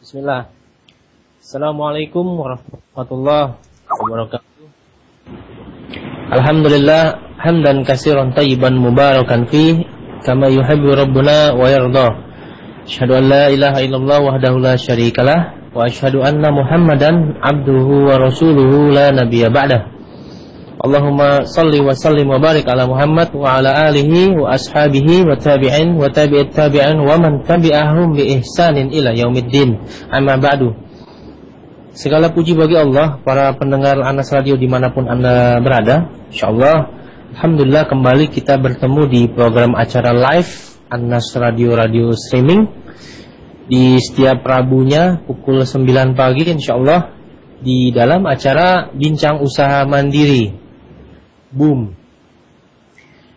Bismillah. Assalamualaikum warahmatullahi wabarakatuh. Alhamdulillah hamdan katsiran tayyiban mubarakan fi kama yuhibbu rabbuna wa yarda. Asyhadu an la ilaha illallah wahdahu la syarikalah wa asyhadu anna Muhammadan abduhu wa rasuluhu la nabiyya ba'dah. Allahumma salli wa sallim wa barik ala Muhammad wa ala alihi wa ashabihi wa tabi'in wa tabi'it tabi'in wa man tabi'ahum bi ihsanin ila yaumiddin. Amma ba'du. Segala puji bagi Allah, para pendengar Anas Radio dimanapun Anda berada. InsyaAllah, alhamdulillah kembali kita bertemu di program acara live Anas Radio streaming di setiap Rabunya pukul 9 pagi InsyaAllah di dalam acara Bincang Usaha Mandiri Boom.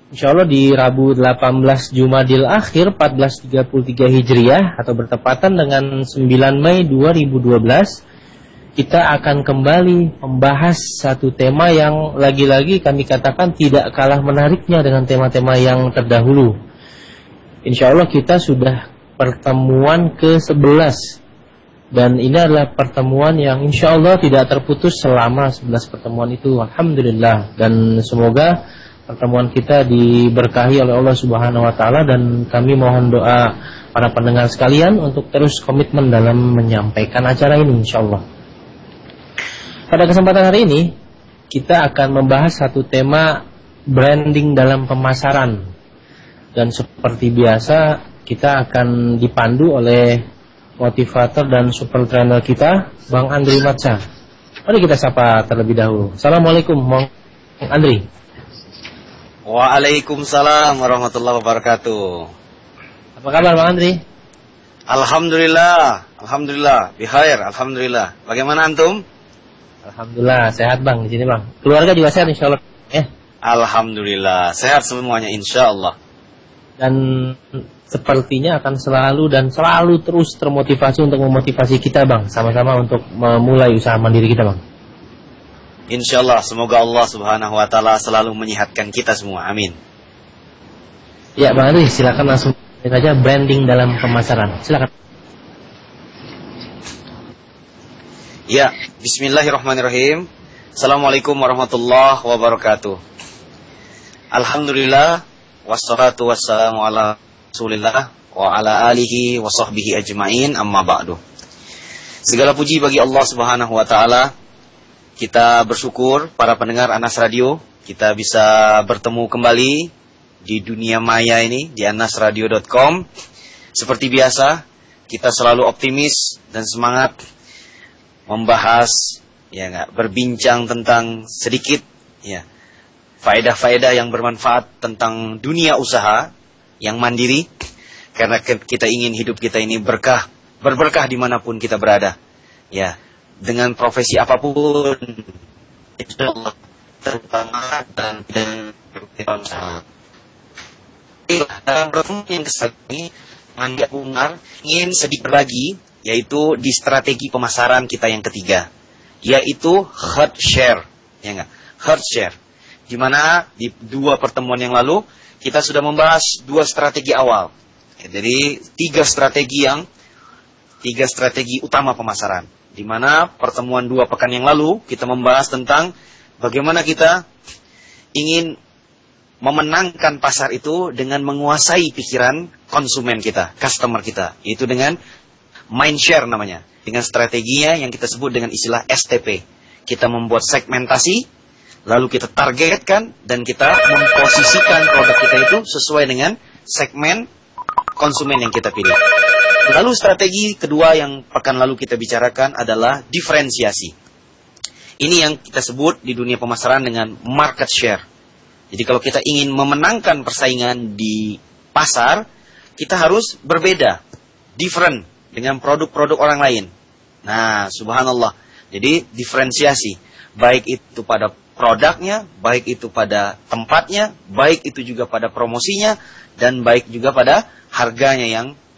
InsyaAllah di Rabu 18 Jumadil Akhir 1433 Hijriah atau bertepatan dengan 9 Mei 2012, kita akan kembali membahas satu tema yang lagi-lagi kami katakan tidak kalah menariknya dengan tema-tema yang terdahulu. InsyaAllah kita sudah pertemuan ke-11 dan ini adalah pertemuan yang insya Allah tidak terputus selama 11 pertemuan itu. Alhamdulillah. Dan semoga pertemuan kita diberkahi oleh Allah Subhanahu wa Ta'ala. Dan kami mohon doa para pendengar sekalian untuk terus komitmen dalam menyampaikan acara ini insya Allah. Pada kesempatan hari ini kita akan membahas satu tema branding dalam pemasaran. Dan seperti biasa kita akan dipandu oleh motivator dan super trainer kita, Bang Andri Matsa. Mari kita sapa terlebih dahulu. Assalamualaikum, Bang Andri. Waalaikumsalam warahmatullahi wabarakatuh. Apa kabar, Bang Andri? Alhamdulillah, alhamdulillah, bihair, alhamdulillah. Bagaimana antum? Alhamdulillah, sehat Bang di sini Bang. Keluarga juga sehat insya Allah. Alhamdulillah, sehat semuanya insya Allah. Dan sepertinya akan selalu terus termotivasi untuk memotivasi kita Bang, sama-sama untuk memulai usaha mandiri kita Bang. Insyaallah, semoga Allah Subhanahu wa Ta'ala selalu menyehatkan kita semua, amin. Ya Bang Andri, silakan langsung saja branding dalam pemasaran, silakan. Ya, bismillahirrahmanirrahim. Assalamualaikum warahmatullahi wabarakatuh. Alhamdulillah, wassalatu wassalamu ala Rasulillah wa ala alihi wa sahbihi ajma'in, amma ba'du. Segala puji bagi Allah Subhanahu wa Ta'ala. Kita bersyukur para pendengar Anas Radio, kita bisa bertemu kembali di dunia maya ini di anasradio.com. Seperti biasa, kita selalu optimis dan semangat membahas berbincang tentang sedikit faedah-faedah yang bermanfaat tentang dunia usaha yang mandiri, karena kita ingin hidup kita ini berberkah dimanapun kita berada. Ya, dengan profesi apapun, insyaallah terutama dan usaha. Dalam pertemuan yang kesini, Mangga Umar ingin sedikit berbagi, yaitu di strategi pemasaran kita yang ketiga, yaitu herd share, herd share. Di mana di 2 pertemuan yang lalu kita sudah membahas 2 strategi awal. Jadi 3 strategi utama pemasaran. Di mana pertemuan 2 pekan yang lalu kita membahas tentang bagaimana kita ingin memenangkan pasar itu dengan menguasai pikiran konsumen kita, customer kita, yaitu dengan mind share namanya, dengan strateginya yang kita sebut dengan istilah STP. Kita membuat segmentasi, lalu kita targetkan dan kita memposisikan produk kita itu sesuai dengan segmen konsumen yang kita pilih. Lalu strategi kedua yang pekan lalu kita bicarakan adalah diferensiasi. Ini yang kita sebut di dunia pemasaran dengan market share. Jadi kalau kita ingin memenangkan persaingan di pasar, kita harus berbeda, different dengan produk-produk orang lain. Nah, subhanallah. Jadi diferensiasi, baik itu pada produknya, baik itu pada tempatnya, baik itu juga pada promosinya, dan baik juga pada harganya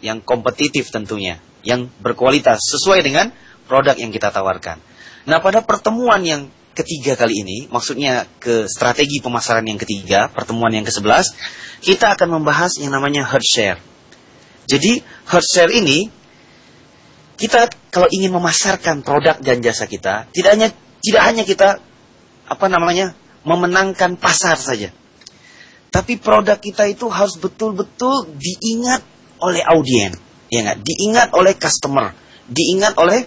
yang kompetitif tentunya, yang berkualitas sesuai dengan produk yang kita tawarkan. Nah, pada pertemuan yang ketiga kali ini, maksudnya ke strategi pemasaran yang ketiga, pertemuan yang ke-11, kita akan membahas yang namanya herd share. Jadi herd share ini kita kalau ingin memasarkan produk dan jasa kita, tidak hanya kita memenangkan pasar saja. Tapi produk kita itu harus betul-betul diingat oleh audien, ya enggak? Diingat oleh customer, diingat oleh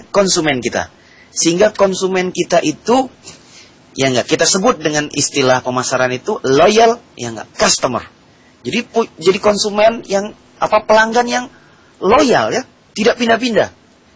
konsumen kita. Sehingga konsumen kita itu, ya enggak, kita sebut dengan istilah pemasaran itu loyal, ya enggak, customer. Jadi konsumen yang pelanggan yang loyal, ya, tidak pindah-pindah.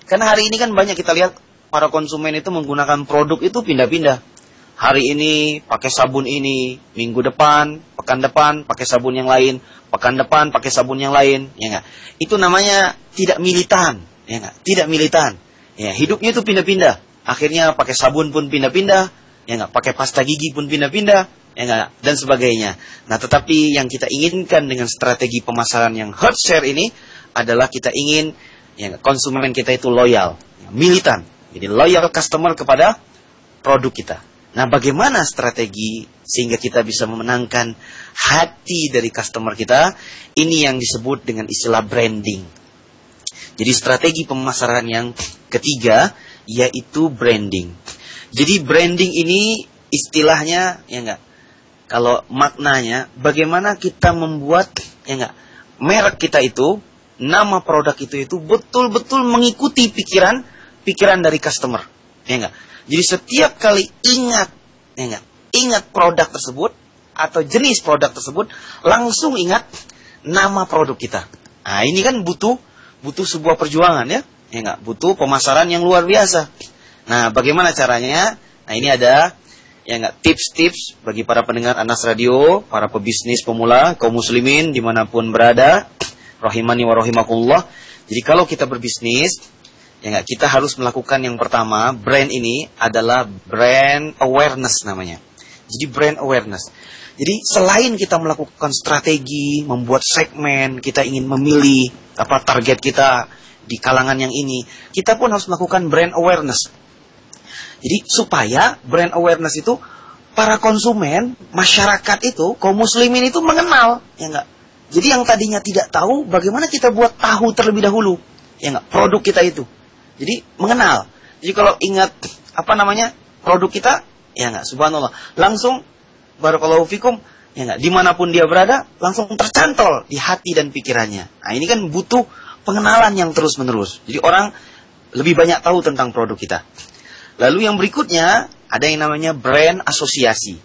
Karena hari ini kan banyak kita lihat para konsumen itu menggunakan produk itu pindah-pindah. Hari ini pakai sabun ini, minggu depan, pekan depan pakai sabun yang lain, pekan depan pakai sabun yang lain, ya enggak? Itu namanya tidak militan, ya enggak? Tidak militan. Ya, hidupnya itu pindah-pindah. Akhirnya pakai sabun pun pindah-pindah, ya enggak? Pakai pasta gigi pun pindah-pindah, ya enggak? Dan sebagainya. Nah, tetapi yang kita inginkan dengan strategi pemasaran yang hard share ini adalah kita ingin, ya enggak, konsumen kita itu loyal, ya, militan. Jadi loyal customer kepada produk kita. Nah, bagaimana strategi sehingga kita bisa memenangkan hati dari customer kita? Ini yang disebut dengan istilah branding. Jadi strategi pemasaran yang ketiga yaitu branding. Jadi branding ini istilahnya, ya enggak, kalau maknanya bagaimana kita membuat, ya enggak, merek kita itu, nama produk itu betul-betul mengikuti pikiran dari customer, ya enggak. Jadi setiap kali ingat produk tersebut atau jenis produk tersebut, langsung ingat nama produk kita. Nah, ini kan butuh sebuah perjuangan, ya enggak, butuh pemasaran yang luar biasa. Nah, bagaimana caranya? Nah, ini ada, ya enggak, tips-tips bagi para pendengar Anas Radio, para pebisnis pemula, kaum muslimin dimanapun berada, rahimani wa rahimakumullah. Jadi kalau kita berbisnis, ya enggak, kita harus melakukan yang pertama, brand ini adalah brand awareness namanya. Jadi brand awareness. Jadi selain kita melakukan strategi, membuat segmen, kita ingin memilih target kita di kalangan yang ini, kita pun harus melakukan brand awareness. Jadi supaya brand awareness itu para konsumen, masyarakat itu, kaum muslimin itu mengenal, ya enggak. Jadi yang tadinya tidak tahu, bagaimana kita buat tahu terlebih dahulu, ya enggak, produk kita itu. Jadi mengenal. Jadi kalau ingat produk kita, ya enggak, subhanallah, langsung barakallahu fikum, ya enggak, dimanapun dia berada, langsung tercantol di hati dan pikirannya. Nah, ini kan butuh pengenalan yang terus-menerus. Jadi orang lebih banyak tahu tentang produk kita. Lalu yang berikutnya ada yang namanya brand asosiasi.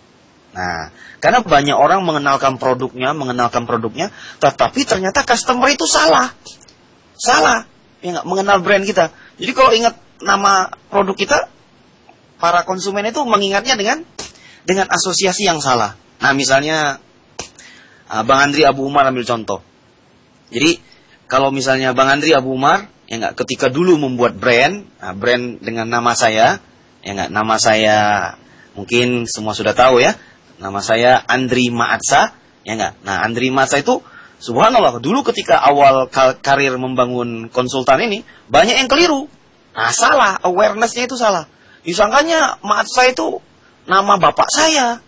Nah, karena banyak orang mengenalkan produknya, tetapi ternyata customer itu salah, ya enggak, mengenal brand kita. Jadi kalau ingat nama produk kita, para konsumen itu mengingatnya dengan asosiasi yang salah. Nah, misalnya Bang Andri Abu Umar ambil contoh. Jadi kalau misalnya Bang Andri Abu Umar, ya enggak, ketika dulu membuat brand dengan nama saya, ya enggak, nama saya mungkin semua sudah tahu, ya. Nama saya Andri Maatsa, ya enggak. Nah, Andri Maatsa itu subhanallah, dulu ketika awal karir membangun konsultan ini, banyak yang keliru. Nah, salah, awareness-nya itu salah. Disangkanya Maatsa itu nama bapak saya.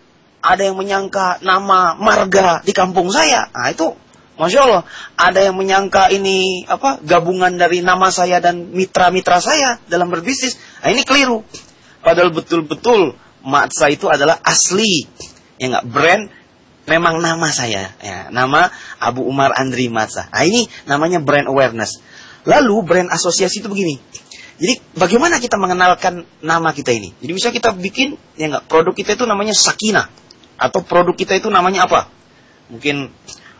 Ada yang menyangka nama marga di kampung saya. Nah, itu Masya Allah. Ada yang menyangka ini gabungan dari nama saya dan mitra-mitra saya dalam berbisnis. Nah, ini keliru. Padahal betul-betul Maatsa itu adalah asli, ya enggak, brand memang nama saya, ya, nama Abu Umar Andri Maatsa. Nah, ini namanya brand awareness. Lalu brand asosiasi itu begini. Jadi bagaimana kita mengenalkan nama kita ini? Jadi bisa kita bikin, ya enggak, produk kita itu namanya Sakinah, atau produk kita itu namanya apa? Mungkin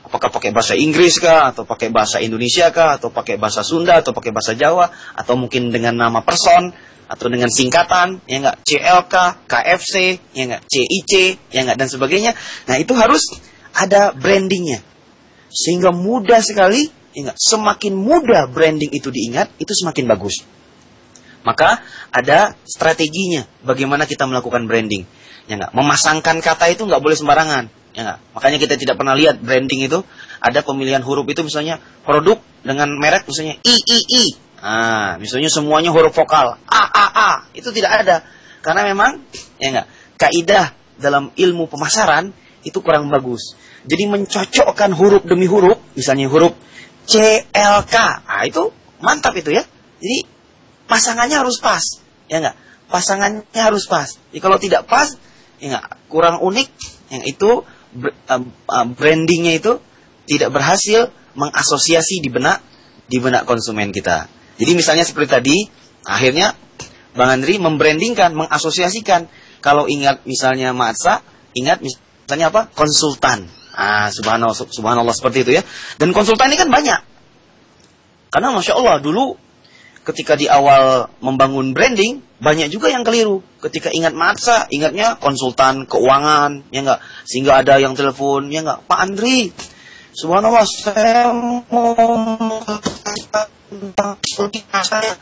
apakah pakai bahasa Inggris kah, atau pakai bahasa Indonesia kah, atau pakai bahasa Sunda, atau pakai bahasa Jawa, atau mungkin dengan nama person, atau dengan singkatan, ya enggak, CLK, KFC, ya enggak, CIC, ya enggak, dan sebagainya. Nah, itu harus ada brandingnya. Sehingga mudah sekali, ya enggak, semakin mudah branding itu diingat, itu semakin bagus. Maka ada strateginya bagaimana kita melakukan branding. Ya enggak, memasangkan kata itu enggak boleh sembarangan. Ya enggak? Makanya kita tidak pernah lihat branding itu ada pemilihan huruf itu, misalnya produk dengan merek misalnya III. Nah, misalnya semuanya huruf vokal A. Itu tidak ada. Karena memang, ya enggak, kaidah dalam ilmu pemasaran itu kurang bagus. Jadi mencocokkan huruf demi huruf, misalnya huruf CLK. Nah, itu mantap itu ya. Jadi pasangannya harus pas, ya enggak? Pasangannya harus pas. Jadi kalau tidak pas, ya enggak, kurang unik, yang itu brandingnya itu tidak berhasil mengasosiasi di benak konsumen kita. Jadi misalnya seperti tadi, akhirnya Bang Andri membrandingkan, mengasosiasikan. Kalau ingat misalnya Maatsa, ingat misalnya apa? Konsultan. Subhanallah seperti itu ya. Dan konsultan ini kan banyak. Karena Masya Allah dulu ketika di awal membangun branding, banyak juga yang keliru. Ketika ingat Maatsa, ingatnya konsultan keuangan, ya enggak? Sehingga ada yang telepon, ya enggak? Pak Andri, subhanallah, saya mau tentang saya.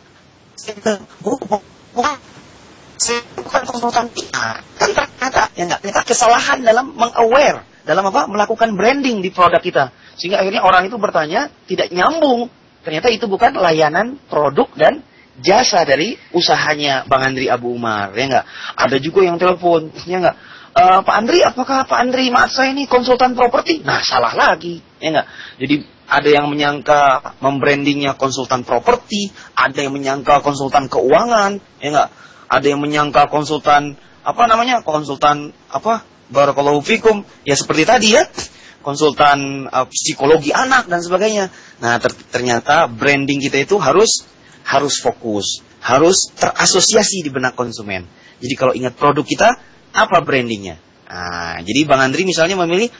Saya bukan konsultan. Ternyata, ya enggak? Ternyata kesalahan dalam meng-aware, dalam apa? Melakukan branding di produk kita. Sehingga akhirnya orang itu bertanya, tidak nyambung. Ternyata itu bukan layanan produk dan jasa dari usahanya Bang Andri Abu Umar, ya enggak? Ada juga yang telepon, ya enggak? Pak Andri, apakah Pak Andri Maatsa ini konsultan properti? Nah, salah lagi, ya enggak? Jadi ada yang menyangka membrandingnya konsultan properti, ada yang menyangka konsultan keuangan, ya enggak? Ada yang menyangka konsultan konsultan barakallahu fikum, ya seperti tadi ya. Konsultan psikologi anak dan sebagainya. Nah, ternyata branding kita itu harus fokus, harus terasosiasi di benak konsumen. Jadi kalau ingat produk kita, apa brandingnya? Nah, jadi Bang Andri misalnya memilih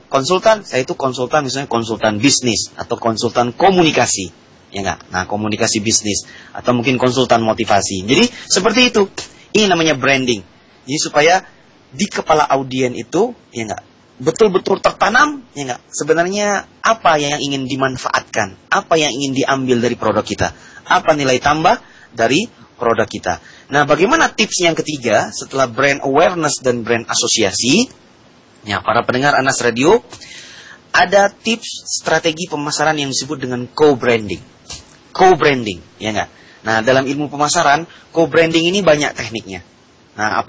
konsultan, saya itu konsultan misalnya konsultan bisnis atau konsultan komunikasi, ya enggak? Nah, komunikasi bisnis atau mungkin konsultan motivasi. Jadi seperti itu. Ini namanya branding. Jadi supaya di kepala audien itu, ya enggak, betul-betul tertanam, ya enggak? Sebenarnya apa yang ingin dimanfaatkan, apa yang ingin diambil dari produk kita, apa nilai tambah dari produk kita. Nah, bagaimana tips yang ketiga setelah brand awareness dan brand asosiasi? Ya, para pendengar Anas Radio, ada tips strategi pemasaran yang disebut dengan co-branding. Co-branding, ya enggak? Nah, dalam ilmu pemasaran, co-branding ini banyak tekniknya. Nah,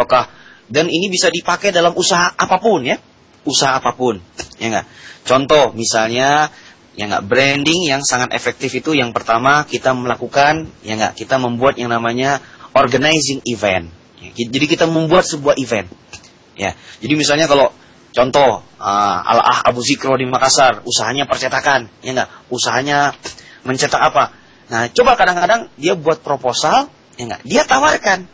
dan ini bisa dipakai dalam usaha apapun ya. Usaha apapun, ya enggak? Contoh misalnya, ya enggak, branding yang sangat efektif itu yang pertama kita melakukan, ya enggak, kita membuat yang namanya organizing event. Ya, jadi kita membuat sebuah event. Ya, jadi misalnya kalau contoh Al-Ah Abu Zikro di Makassar, usahanya percetakan, ya enggak, usahanya mencetak apa? Nah, coba kadang-kadang dia buat proposal, ya enggak, dia tawarkan,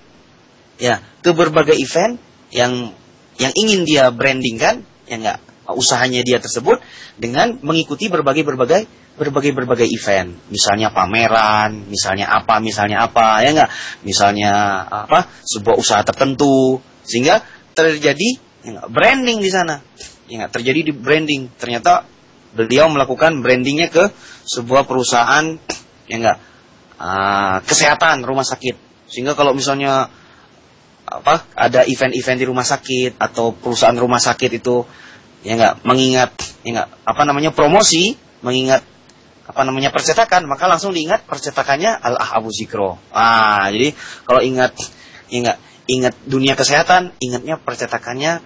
ya, ke berbagai event yang ingin dia brandingkan, ya enggak, usahanya dia tersebut dengan mengikuti berbagai event, misalnya pameran, misalnya apa, ya enggak, misalnya sebuah usaha tertentu, sehingga terjadi, ya enggak, branding di sana, ya enggak, terjadi di branding. Ternyata beliau melakukan brandingnya ke sebuah perusahaan, ya enggak, kesehatan, rumah sakit, sehingga kalau misalnya ada event-event di rumah sakit atau perusahaan rumah sakit itu, ya enggak, mengingat, ya enggak, promosi, mengingat percetakan, maka langsung diingat percetakannya Al-Ah Abu Zikro. Jadi kalau ingat, ya enggak, ingat dunia kesehatan, ingatnya percetakannya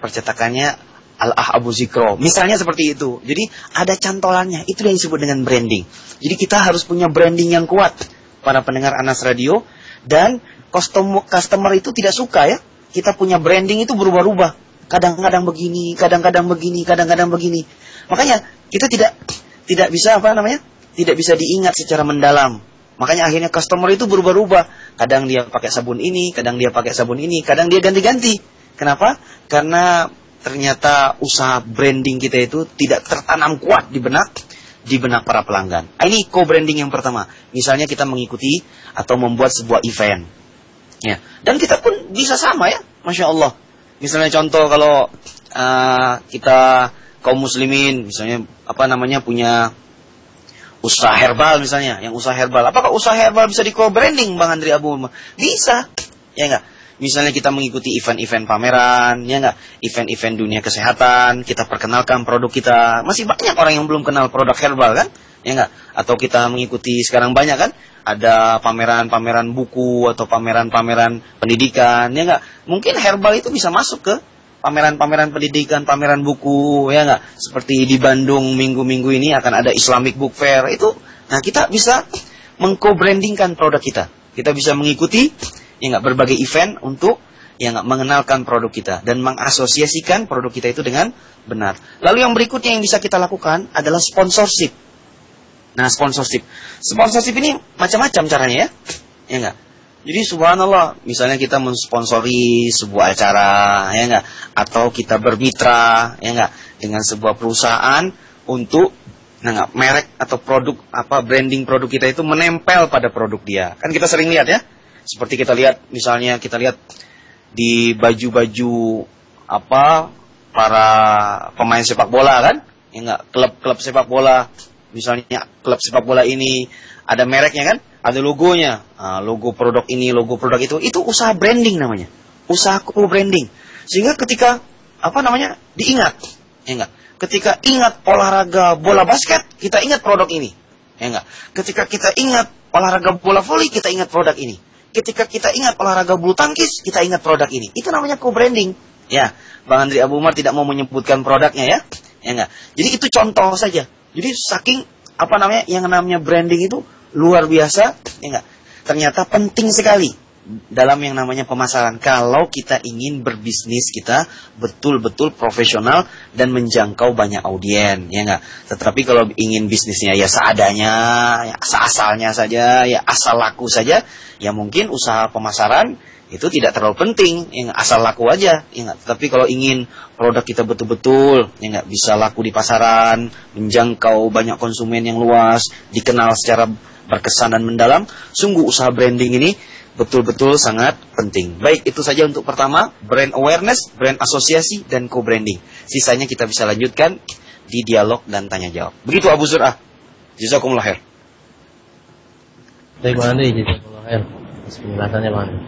Al-Ah Abu Zikro. Misalnya seperti itu. Jadi ada cantolannya, itu yang disebut dengan branding. Jadi kita harus punya branding yang kuat, para pendengar Anas Radio, dan customer itu tidak suka ya, kita punya branding itu berubah-ubah. Kadang-kadang begini, kadang-kadang begini, kadang-kadang begini. Makanya kita tidak bisa tidak bisa diingat secara mendalam. Makanya akhirnya customer itu berubah-ubah. Kadang dia pakai sabun ini, kadang dia pakai sabun ini, kadang dia ganti-ganti. Kenapa? Karena ternyata usaha branding kita itu tidak tertanam kuat di benak para pelanggan. Ini co-branding yang pertama. Misalnya kita mengikuti atau membuat sebuah event. Ya, dan kita pun bisa sama ya, Masya Allah. Misalnya contoh kalau kita kaum muslimin, misalnya punya usaha herbal misalnya, yang usaha herbal. Apakah usaha herbal bisa di co-branding, Bang Andri Abu Umar? Bisa, ya enggak? Misalnya kita mengikuti event-event pameran, ya enggak? Event-event dunia kesehatan, kita perkenalkan produk kita. Masih banyak orang yang belum kenal produk herbal kan? Ya enggak? Atau kita mengikuti sekarang banyak kan? Ada pameran-pameran buku atau pameran-pameran pendidikan, ya enggak? Mungkin herbal itu bisa masuk pameran-pameran pendidikan, pameran buku, ya nggak? Seperti di Bandung minggu-minggu ini akan ada Islamic Book Fair itu. Nah, kita bisa mengko-brandingkan produk kita. Kita bisa mengikuti, ya nggak, berbagai event untuk ya nggak, mengenalkan produk kita dan mengasosiasikan produk kita itu dengan benar. Lalu yang berikutnya yang bisa kita lakukan adalah sponsorship. Nah, sponsorship ini macam-macam caranya ya, ya nggak? Jadi subhanallah, misalnya kita mensponsori sebuah acara, ya enggak, atau kita bermitra, ya enggak, dengan sebuah perusahaan untuk merek atau produk branding produk kita itu menempel pada produk dia. Kan kita sering lihat ya. Seperti kita lihat misalnya kita lihat di baju-baju para pemain sepak bola kan? Ya enggak, klub-klub sepak bola. Misalnya klub sepak bola ini ada mereknya kan? Ada logonya, logo produk ini, logo produk itu usaha branding namanya, usaha co-branding. Sehingga ketika diingat, ya enggak? Ketika ingat olahraga bola basket, kita ingat produk ini, ya enggak? Ketika kita ingat olahraga bola voli, kita ingat produk ini. Ketika kita ingat olahraga bulu tangkis, kita ingat produk ini. Itu namanya co-branding. Ya, Bang Andri Abu Umar tidak mau menyebutkan produknya ya enggak? Jadi itu contoh saja. Jadi saking yang namanya branding itu luar biasa, ya enggak? Ternyata penting sekali dalam yang namanya pemasaran. Kalau kita ingin berbisnis, kita betul-betul profesional dan menjangkau banyak audien, ya enggak? Tetapi kalau ingin bisnisnya ya seadanya, ya asalnya saja, ya asal laku saja, ya mungkin usaha pemasaran itu tidak terlalu penting, ya enggak? Asal laku aja, ya enggak? Tapi kalau ingin produk kita betul-betul, ya enggak, bisa laku di pasaran, menjangkau banyak konsumen yang luas, dikenal secara berkesan dan mendalam, sungguh usaha branding ini betul-betul sangat penting. Baik, itu saja untuk pertama, brand awareness, brand asosiasi, dan co-branding. Sisanya kita bisa lanjutkan di dialog dan tanya jawab. Begitu Abu Zur'ah. Jazakumullah khair. Baik Bang Andri, jazakumullah khair. Penjelasannya Bang Andri.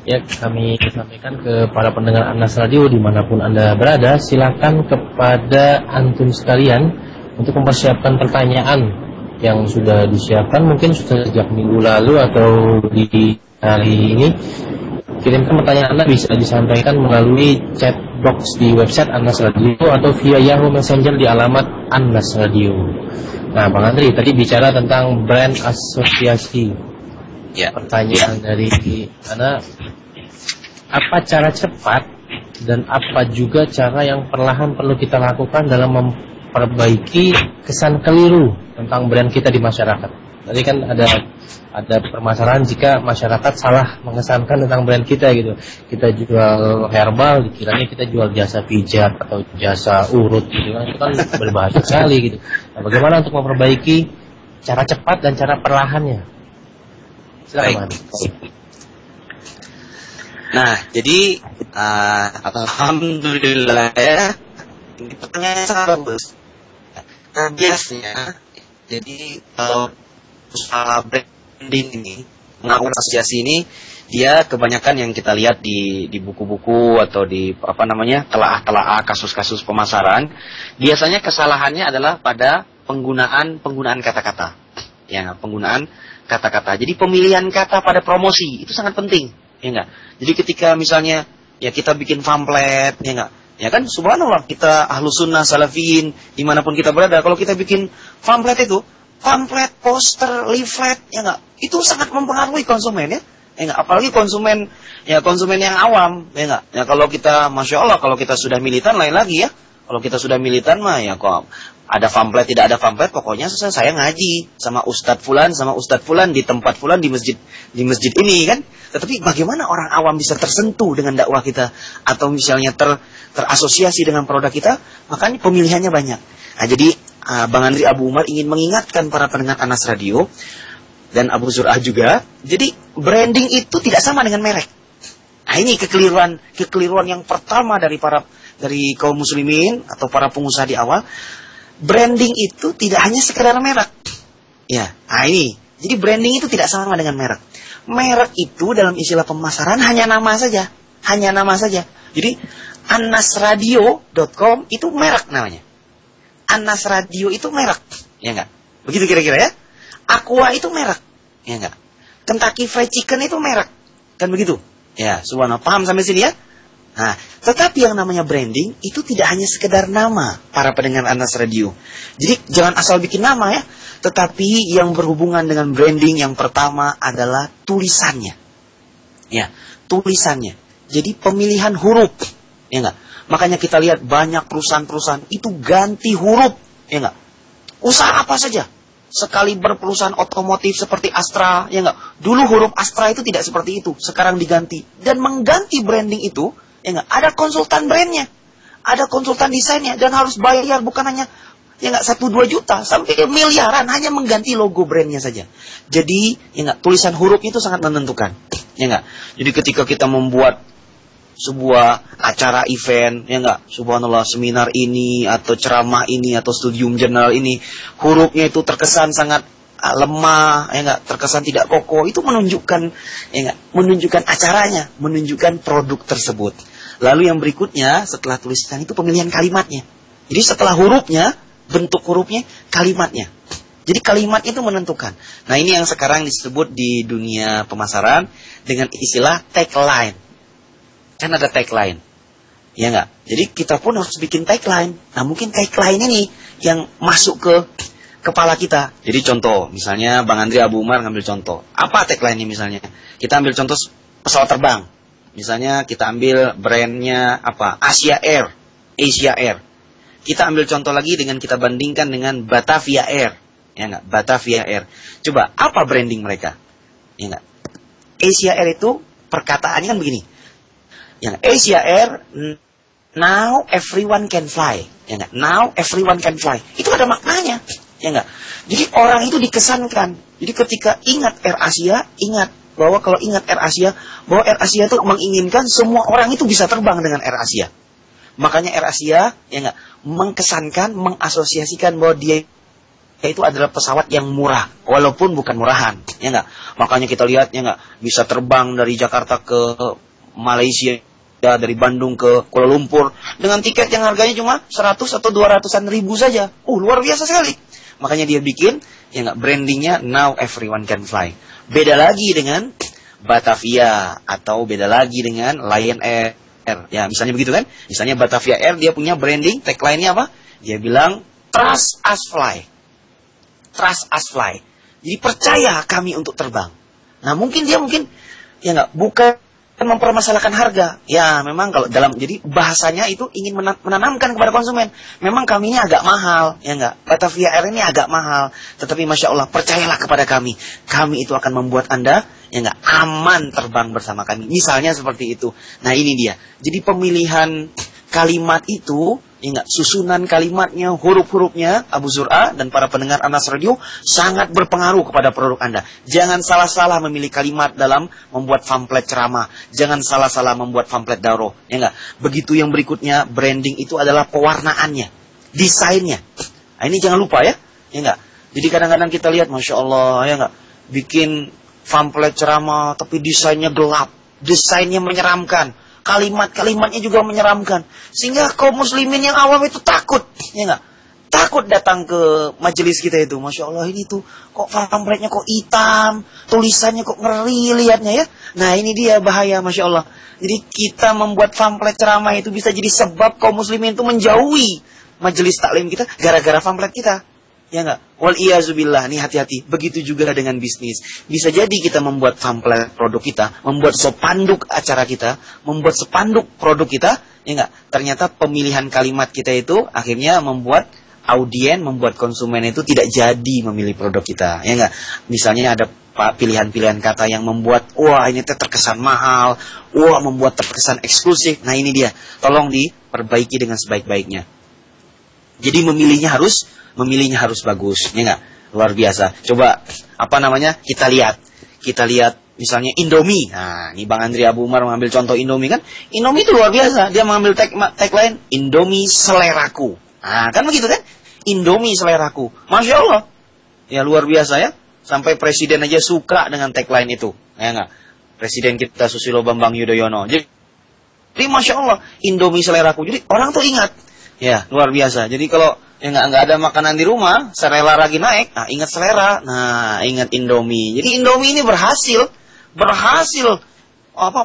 Ya, kami sampaikan ke para pendengar Anas Radio dimanapun Anda berada, silakan kepada antum sekalian untuk mempersiapkan pertanyaan yang sudah disiapkan, mungkin sudah sejak minggu lalu atau di hari ini. Kirimkan pertanyaan Anda bisa disampaikan melalui chat box di website Anas Radio atau via Yahoo Messenger di alamat Anas Radio. Nah, Bang Andri tadi bicara tentang brand asosiasi. Ya. Pertanyaan dari Anda, apa cara cepat dan apa juga cara yang perlahan perlu kita lakukan dalam memperbaiki kesan keliru tentang brand kita di masyarakat? Tadi kan ada permasalahan jika masyarakat salah mengesankan tentang brand kita gitu. Kita jual herbal, dikiranya kita jual jasa pijat atau jasa urut gitu kan. Itu kan berbahaya sekali gitu. Nah, bagaimana untuk memperbaiki cara cepat dan cara perlahannya? Silakan. Nah, jadi alhamdulillah ya. Ini pertanyaan sangat bagus. Nah, biasanya jadi kalau usaha branding ini, melakukan asosiasi ini, dia kebanyakan yang kita lihat di buku-buku atau di telaah-telaah kasus-kasus pemasaran, biasanya kesalahannya adalah pada penggunaan kata-kata. Ya, penggunaan kata-kata. Jadi pemilihan kata pada promosi itu sangat penting, ya enggak? Jadi ketika misalnya ya kita bikin pamflet, ya enggak? Ya kan subhanallah, kita ahlus sunnah salafiyin dimanapun kita berada, kalau kita bikin pamflet itu, pamflet, poster, leaflet, ya enggak? Itu sangat mempengaruhi konsumen ya. Ya enggak? Apalagi konsumen yang awam, ya enggak? Ya kalau kita Masya Allah, kalau kita sudah militan lain lagi ya. Kalau kita sudah militan mah ya kok ada pamflet tidak ada pamflet, pokoknya saya ngaji sama Ustadz Fulan di tempat Fulan di masjid ini kan. Tetapi bagaimana orang awam bisa tersentuh dengan dakwah kita atau misalnya terasosiasi dengan produk kita? Makanya pemilihannya banyak. Nah, jadi Bang Andri Abu Umar ingin mengingatkan para pendengar Anas Radio dan Abu Zur'ah juga. Jadi branding itu tidak sama dengan merek. Nah, ini kekeliruan yang pertama dari kaum muslimin atau para pengusaha di awal. Branding itu tidak hanya sekedar merek. Ya, nah ini. Jadi branding itu tidak sama dengan merek. Merek itu dalam istilah pemasaran hanya nama saja. Hanya nama saja. Jadi anasradio.com itu merek namanya. Anas Radio itu merek. Ya enggak? Begitu kira-kira ya. Aqua itu merek. Ya enggak? Kentucky Fried Chicken itu merek. Kan begitu? Ya, subhanallah. Paham sampai sini ya? Nah, tetapi yang namanya branding itu tidak hanya sekedar nama, para pendengar Anas Radio. Jadi jangan asal bikin nama ya. Tetapi yang berhubungan dengan branding yang pertama adalah tulisannya. Ya, tulisannya. Jadi pemilihan huruf, ya enggak? Makanya kita lihat banyak perusahaan-perusahaan itu ganti huruf, ya enggak? Usaha apa saja. Sekali berperusahaan otomotif seperti Astra, ya enggak? Dulu huruf Astra itu tidak seperti itu, sekarang diganti. Dan mengganti branding itu, ya enggak? Ada konsultan brandnya, ada konsultan desainnya, dan harus bayar bukan hanya ya enggak 1-2 juta sampai miliaran hanya mengganti logo brandnya saja. Jadi, ya enggak, tulisan huruf itu sangat menentukan, ya enggak? Jadi ketika kita membuat sebuah acara event, ya enggak, subhanallah, seminar ini atau ceramah ini atau studium jurnal ini, hurufnya itu terkesan sangat lemah, ya enggak, terkesan tidak kokoh, itu menunjukkan, ya enggak, menunjukkan acaranya, menunjukkan produk tersebut. Lalu yang berikutnya setelah tulisan itu pemilihan kalimatnya. Jadi setelah hurufnya, bentuk hurufnya, kalimatnya. Jadi kalimat itu menentukan. Nah, ini yang sekarang disebut di dunia pemasaran dengan istilah tagline. Kan ada tagline, ya enggak? Jadi kita pun harus bikin tagline. Nah, mungkin tagline ini yang masuk ke kepala kita. Jadi contoh, misalnya Bang Andri Abu Umar ngambil contoh. Apa tagline ini misalnya? Kita ambil contoh pesawat terbang. Misalnya kita ambil brandnya apa? Asia Air. Asia Air. Kita ambil contoh lagi dengan kita bandingkan dengan Batavia Air. Ya enggak? Batavia Air. Coba, apa branding mereka? Ya enggak? Asia Air itu perkataannya kan begini. Yang Asia Air, now everyone can fly. Ya enggak? Now everyone can fly. Itu ada maknanya. Ya enggak? Jadi orang itu dikesankan. Jadi ketika ingat Air Asia, ingat bahwa kalau ingat Air Asia, bahwa Air Asia itu menginginkan semua orang itu bisa terbang dengan Air Asia. Makanya Air Asia, ya enggak, mengkesankan, mengasosiasikan bahwa dia itu adalah pesawat yang murah, walaupun bukan murahan, ya enggak. Makanya kita lihat, ya enggak, bisa terbang dari Jakarta ke Malaysia, ya, dari Bandung ke Kuala Lumpur dengan tiket yang harganya cuma 100 atau 200-an ribu saja. Luar biasa sekali. Makanya dia bikin, ya enggak, brandingnya now everyone can fly. Beda lagi dengan Batavia atau beda lagi dengan Lion Air. Ya, misalnya begitu kan? Misalnya Batavia Air dia punya branding tagline-nya apa? Dia bilang trust us fly. Trust us fly. Jadi percaya kami untuk terbang. Nah, mungkin ya enggak, bukan mempermasalahkan harga. Ya, memang kalau dalam, jadi bahasanya itu ingin menanamkan kepada konsumen. Memang kami ini agak mahal, ya enggak. Batavia Air ini agak mahal. Tetapi Masya Allah, percayalah kepada kami. Kami itu akan membuat Anda, ya enggak, aman terbang bersama kami. Misalnya seperti itu. Nah, ini dia. Jadi pemilihan kalimat itu, ya enggak, susunan kalimatnya, huruf-hurufnya, Abu Zur'a dan para pendengar Anas Radio sangat berpengaruh kepada produk Anda. Jangan salah-salah memilih kalimat dalam membuat pamflet ceramah. Jangan salah-salah membuat pamflet daurah. Ya enggak? Begitu yang berikutnya, branding itu adalah pewarnaannya, desainnya. Nah, ini jangan lupa ya. Ya enggak? Jadi kadang-kadang kita lihat, Masya Allah, ya enggak, bikin pamflet ceramah tapi desainnya gelap, desainnya menyeramkan. Kalimat-kalimatnya juga menyeramkan. Sehingga kaum muslimin yang awam itu takut. Ya enggak? Takut datang ke majelis kita itu. Masya Allah, ini tuh kok pamfletnya kok hitam. Tulisannya kok ngeri lihatnya ya. Nah, ini dia bahaya, Masya Allah. Jadi kita membuat pamflet ceramah itu bisa jadi sebab kaum muslimin itu menjauhi majelis taklim kita gara-gara pamflet kita. Ya enggak? Wal-iyazubillah, nih hati-hati. Begitu juga dengan bisnis. Bisa jadi kita membuat pamflet produk kita, membuat spanduk acara kita, membuat spanduk produk kita, ya enggak? Ternyata pemilihan kalimat kita itu akhirnya membuat audien, membuat konsumen itu tidak jadi memilih produk kita, ya enggak? Misalnya ada pilihan-pilihan kata yang membuat, wah ini terkesan mahal, wah membuat terkesan eksklusif. Nah, ini dia. Tolong diperbaiki dengan sebaik-baiknya. Jadi memilihnya harus bagus, ya enggak? Luar biasa. Coba apa namanya? Kita lihat misalnya Indomie. Nah, ini Bang Andri Abu Umar mengambil contoh Indomie kan? Indomie itu luar biasa. Dia mengambil tagline Indomie seleraku. Nah, kan begitu kan? Indomie seleraku. Masya Allah. Ya luar biasa ya. Sampai presiden aja suka dengan tagline itu. Ya enggak? Presiden kita Susilo Bambang Yudhoyono. Jadi Masya Allah, Indomie seleraku. Jadi orang tuh ingat. Ya, luar biasa. Jadi kalau ya nggak ada makanan di rumah, selera lagi naik, nah ingat selera, nah ingat Indomie. Jadi Indomie ini berhasil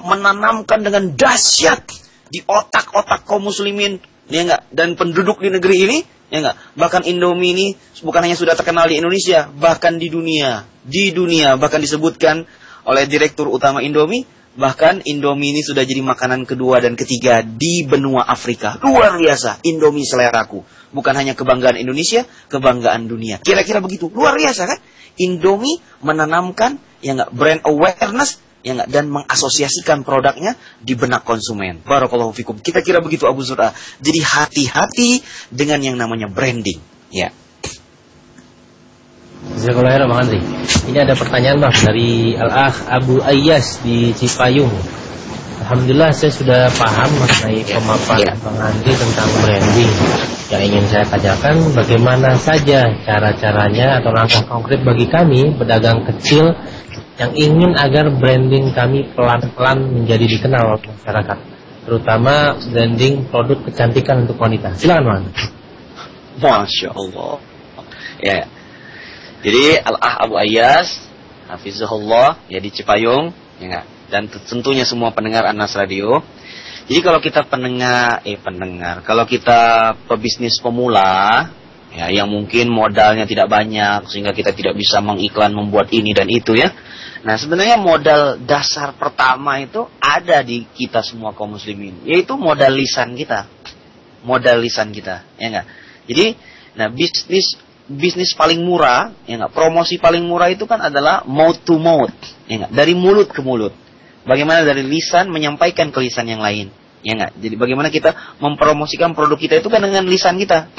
menanamkan dengan dahsyat di otak-otak kaum muslimin, ya enggak, dan penduduk di negeri ini, ya enggak. Bahkan Indomie ini bukan hanya sudah terkenal di Indonesia, bahkan di dunia. Di dunia bahkan disebutkan oleh Direktur Utama Indomie, bahkan Indomie ini sudah jadi makanan kedua dan ketiga di benua Afrika. Luar biasa, Indomie seleraku. Bukan hanya kebanggaan Indonesia, kebanggaan dunia. Kira-kira begitu, luar biasa kan? Indomie menanamkan, ya enggak, brand awareness, ya enggak, dan mengasosiasikan produknya di benak konsumen. Barakallahu fikum. Kita kira begitu Abu Zur'ah. Jadi hati-hati dengan yang namanya branding. Ya. Jazakallahu khairan Bang Andri. Ini ada pertanyaan Bang dari Al-Akh Abu Ayyas di Cipayung. Alhamdulillah saya sudah paham mengenai pemaparan Bang Andri tentang branding. Yang ingin saya tanyakan, bagaimana saja cara-caranya atau langkah konkret bagi kami pedagang kecil yang ingin agar branding kami pelan-pelan menjadi dikenal oleh masyarakat, terutama branding produk kecantikan untuk wanita. Silakan Bang. Masya Allah. Ya. Jadi Al-Akh Abu Ayyas, hafizahullah, ya di Cipayung, ya enggak? Dan tentunya semua pendengar Anas Radio. Jadi kalau kita kalau kita pebisnis pemula, ya, yang mungkin modalnya tidak banyak sehingga kita tidak bisa mengiklan membuat ini dan itu, ya. Nah, sebenarnya modal dasar pertama itu ada di kita semua kaum muslimin, yaitu modal lisan kita. Modal lisan kita, ya enggak? Jadi, nah, bisnis paling murah, ya enggak, promosi paling murah itu kan adalah mouth to mouth, ya enggak, dari mulut ke mulut. Bagaimana dari lisan menyampaikan ke lisan yang lain, ya enggak. Jadi bagaimana kita mempromosikan produk kita itu kan dengan lisan kita.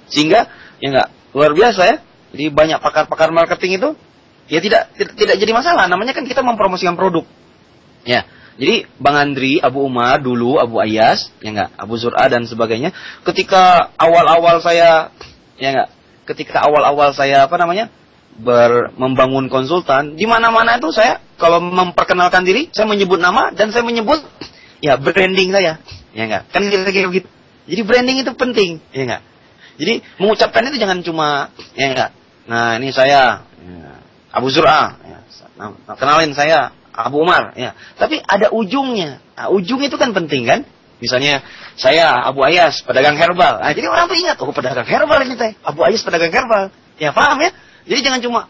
Sehingga, ya enggak, luar biasa ya. Jadi banyak pakar-pakar marketing itu ya tidak jadi masalah, namanya kan kita mempromosikan produk. Ya. Jadi Bang Andri, Abu Umar dulu, Abu Ayyas, ya enggak, Abu Zur'ah dan sebagainya, ketika awal-awal saya, ya enggak, membangun konsultan, di mana-mana itu saya kalau memperkenalkan diri, saya menyebut nama dan saya menyebut ya branding saya, ya enggak? Kan kira-kira begitu. Jadi branding itu penting, ya enggak? Jadi mengucapkan itu jangan cuma, ya enggak? Nah, ini saya ya, Abu Zur'ah, ya. Nah, kenalin saya Abu Umar, ya. Tapi ada ujungnya. Nah, ujung itu kan penting kan? Misalnya saya Abu Ayyas, pedagang herbal. Nah, jadi orang tuh ingat, oh pedagang herbal ini teh. Abu Ayyas pedagang herbal. Ya, paham ya? Jadi jangan cuma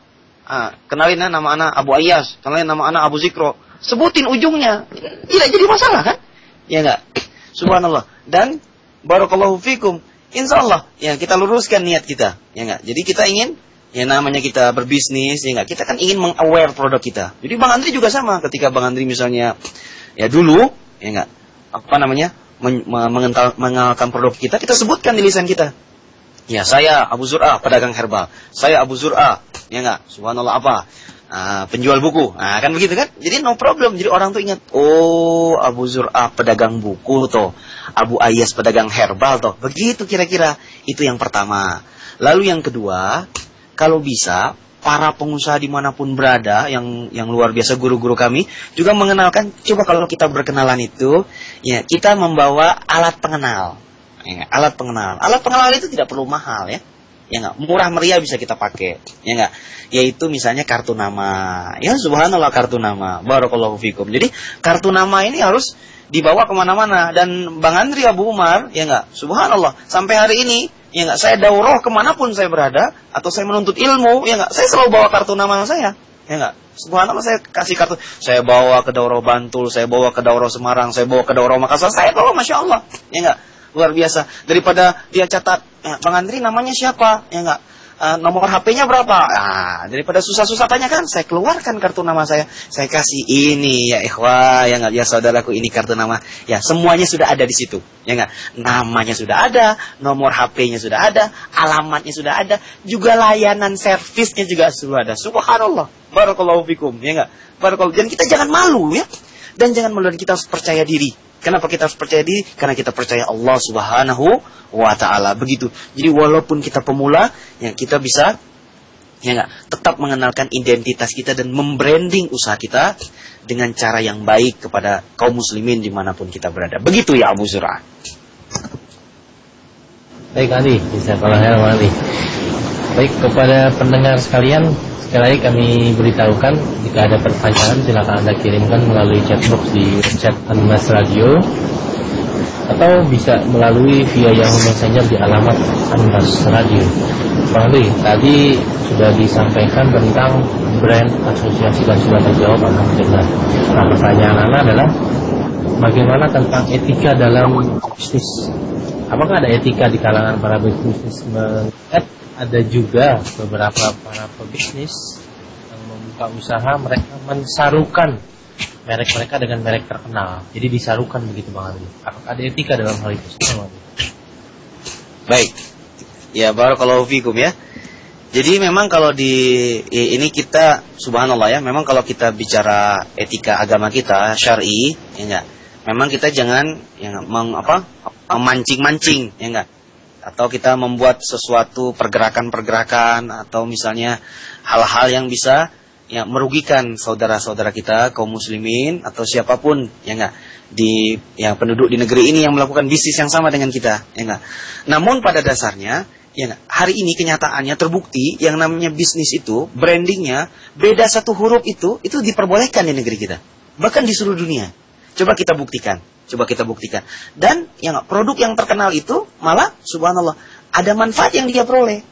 kenalin nama anak Abu Ayyas, kenalin nama anak Abu Zikro. Sebutin ujungnya. Tidak jadi masalah kan? Ya enggak? Subhanallah. Dan barakallahu fikum. Insyaallah ya kita luruskan niat kita. Ya enggak? Jadi kita ingin, ya namanya kita berbisnis, ya enggak? Kita kan ingin meng-aware produk kita. Jadi Bang Andri juga sama. Ketika Bang Andri misalnya ya dulu, ya enggak? Mengenalkan produk kita sebutkan di lisan kita. Ya, saya Abu Zur'ah, pedagang herbal. Saya Abu Zur'ah, ya enggak? Subhanallah apa? Penjual buku. Nah, kan begitu kan? Jadi no problem. Jadi orang tuh ingat, oh Abu Zur'ah pedagang buku toh. Abu Ayyas pedagang herbal toh. Begitu kira-kira. Itu yang pertama. Lalu yang kedua, kalau bisa para pengusaha dimanapun berada yang luar biasa, guru-guru kami juga mengenalkan, coba kalau kita berkenalan itu, ya kita membawa alat pengenal. Ya, alat pengenal itu tidak perlu mahal ya. Ya enggak, murah meriah bisa kita pakai. Ya enggak, yaitu misalnya kartu nama. Ya subhanallah, kartu nama. Barakallahu fikum. Jadi kartu nama ini harus dibawa kemana-mana. Dan Bang Andri Abu Umar, ya enggak, subhanallah, sampai hari ini, ya enggak, saya daurah kemanapun saya berada, atau saya menuntut ilmu, ya enggak, saya selalu bawa kartu nama saya. Ya enggak, subhanallah, saya kasih kartu. Saya bawa ke daurah Bantul, saya bawa ke daurah Semarang, saya bawa ke daurah Makassar, saya bawa, masya Allah. Ya enggak, luar biasa. Daripada dia catat, ya, Bang Andri namanya siapa? Ya enggak, nomor HP-nya berapa? Daripada susah-susah tanya kan, saya keluarkan kartu nama saya kasih ini ya ikhwah, ya enggak, ya saudaraku, ini kartu nama. Ya, semuanya sudah ada di situ. Ya enggak, namanya sudah ada, nomor HP-nya sudah ada, alamatnya sudah ada, juga layanan servisnya juga sudah ada. Subhanallah. Barakallahu fikum, ya enggak? Barakallahu. Dan kita jangan malu ya. Dan jangan malu, kita harus percaya diri. Kenapa kita harus percaya diri? Karena kita percaya Allah Subhanahu wa ta'ala. Begitu. Jadi walaupun kita pemula, ya kita bisa, ya enggak, tetap mengenalkan identitas kita dan membranding usaha kita dengan cara yang baik kepada kaum muslimin dimanapun kita berada. Begitu ya Abu Zur'ah. Baik Andi, bisa kalau Andi. Baik, kepada pendengar sekalian, sekali lagi kami beritahukan, jika ada pertanyaan silakan Anda kirimkan melalui chatbox di chat Anas Radio. atau bisa melalui via Yahoo Messenger di alamat Anbas Radio. Bang Andri, tadi sudah disampaikan tentang brand, asosiasi, dan sudah terjawab alhamdulillah. Nah, pertanyaan Anda adalah bagaimana tentang etika dalam bisnis? Apakah ada etika di kalangan para bisnis? Ada juga beberapa para pebisnis yang membuka usaha, mereka mensarukan merek mereka dengan merek terkenal. Jadi disarukan begitu Bang Andri. Apakah ada etika dalam hal itu? Baik. Ya, barakallahu fikum ya. Jadi memang kalau ini kita subhanallah ya, memang kalau kita bicara etika agama kita syar'i, ya enggak. Memang kita jangan memancing-mancing, ya enggak. Atau kita membuat sesuatu pergerakan-pergerakan atau misalnya hal-hal yang bisa ya merugikan saudara-saudara kita kaum muslimin atau siapapun ya enggak penduduk di negeri ini yang melakukan bisnis yang sama dengan kita, ya enggak. Namun pada dasarnya ya enggak, hari ini kenyataannya terbukti yang namanya bisnis itu brandingnya beda satu huruf itu diperbolehkan di negeri kita, bahkan di seluruh dunia. Coba kita buktikan. Dan yang produk yang terkenal itu malah subhanallah ada manfaat yang dia peroleh.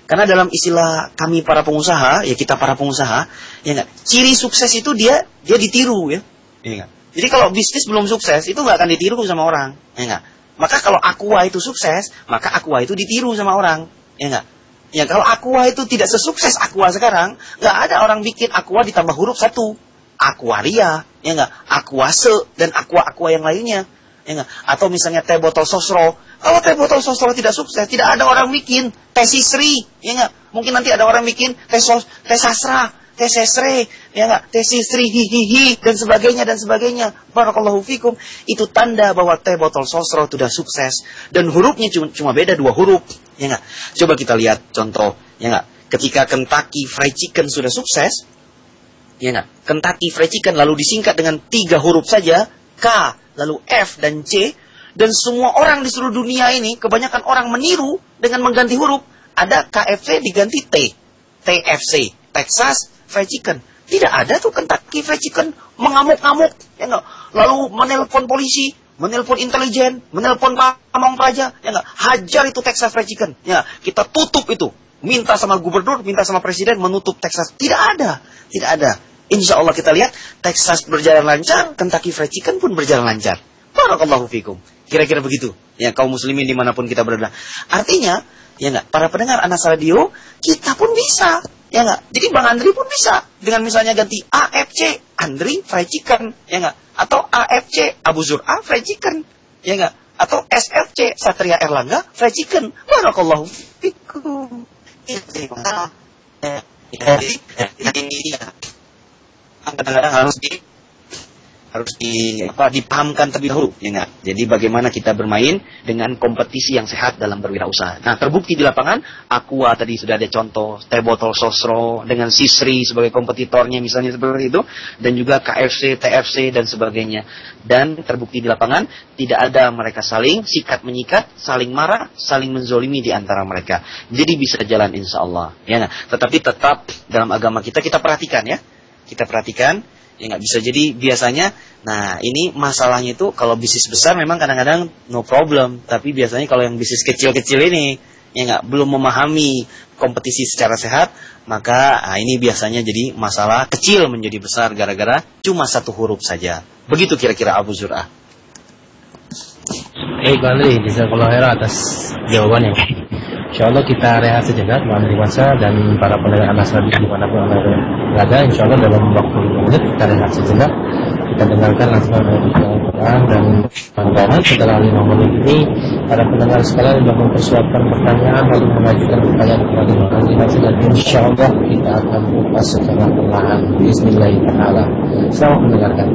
Karena dalam istilah kami para pengusaha, ya kita para pengusaha, ya enggak, ciri sukses itu dia ditiru ya. Ya enggak. Jadi kalau bisnis belum sukses itu enggak akan ditiru sama orang, ya enggak. Maka kalau Aqua itu sukses, maka Aqua itu ditiru sama orang, ya enggak. Ya kalau Aqua itu tidak sesukses Aqua sekarang, enggak ada orang bikin Aqua ditambah huruf satu. Aquaria, ya enggak, Aquase dan aqua yang lainnya, ya enggak. Atau misalnya teh botol sosro. Kalau teh botol sosro tidak sukses, tidak ada orang bikin teh sisri, ya enggak. Mungkin nanti ada orang bikin teh sasra, teh sesre, ya enggak, teh sisri hihihi dan sebagainya. Barakallahu fikum. Itu tanda bahwa teh botol sosro sudah sukses dan hurufnya cuma beda 2 huruf, ya enggak. Coba kita lihat contoh, ya enggak. Ketika Kentucky Fried Chicken sudah sukses, ya enggak, Kentucky Fried Chicken lalu disingkat dengan 3 huruf saja, K, lalu F dan C, dan semua orang di seluruh dunia ini, kebanyakan orang meniru dengan mengganti huruf. Ada KFC diganti T, TFC, Texas Fried Chicken. Tidak ada tuh Kentucky Fried Chicken mengamuk-ngamuk, ya enggak, lalu menelpon polisi, menelpon intelijen, menelpon pamong praja, ya enggak, hajar itu Texas Fried Chicken, ya, kita tutup itu. Minta sama gubernur, minta sama presiden menutup Texas. Tidak ada. Insya Allah kita lihat Texas berjalan lancar, Kentucky Fried Chicken pun berjalan lancar. Barakallahu fikum. Kira-kira begitu. Ya kaum muslimin dimanapun kita berada. Artinya, ya enggak, para pendengar Anas Radio, kita pun bisa. Ya enggak. Jadi Bang Andri pun bisa. Dengan misalnya ganti AFC, Andri Fried Chicken. Ya enggak. Atau AFC, Abu Zur'a Fried Chicken. Ya enggak. Atau SFC, Satria Erlangga Fried Chicken. Barakallahu fikum. Kadang-kadang harus dipahamkan terlebih dahulu, ya enggak. Jadi bagaimana kita bermain dengan kompetisi yang sehat dalam berwirausaha. Nah, terbukti di lapangan, Aqua tadi sudah ada contoh, teh botol sosro dengan Sisri sebagai kompetitornya misalnya seperti itu, dan juga KFC, TFC dan sebagainya. Dan terbukti di lapangan tidak ada mereka saling sikat menyikat, saling marah, saling menzolimi di antara mereka. Jadi bisa jalan insya Allah, ya enggak. Tetapi tetap dalam agama kita perhatikan ya. Kita perhatikan. Ya nggak bisa jadi biasanya. Nah ini masalahnya itu kalau bisnis besar memang kadang-kadang no problem. Tapi biasanya kalau yang bisnis kecil-kecil ini ya nggak belum memahami kompetisi secara sehat, maka ini biasanya jadi masalah kecil menjadi besar gara-gara cuma 1 huruf saja. Begitu kira-kira Abu Zur'a. Bang Andri, jazakallahu khairan atas jawabannya. InsyaAllah kita rehat sejenak Bang Masa dan para pendengar Anas Radio dimanapun Anda berada. InsyaAllah dalam waktu 5 menit kita rehat sejenak. Kita dengarkan langsung dari Al-Quran dan pandangan. Setelah 5 menit ini para pendengar sekalian sudah mempersiapkan pertanyaan lalu mengajukan pertanyaan kepada Bang Masa, dan InsyaAllah kita akan buka secara perlahan. Bismillahirrahmanirrahim. Selamat mendengarkan.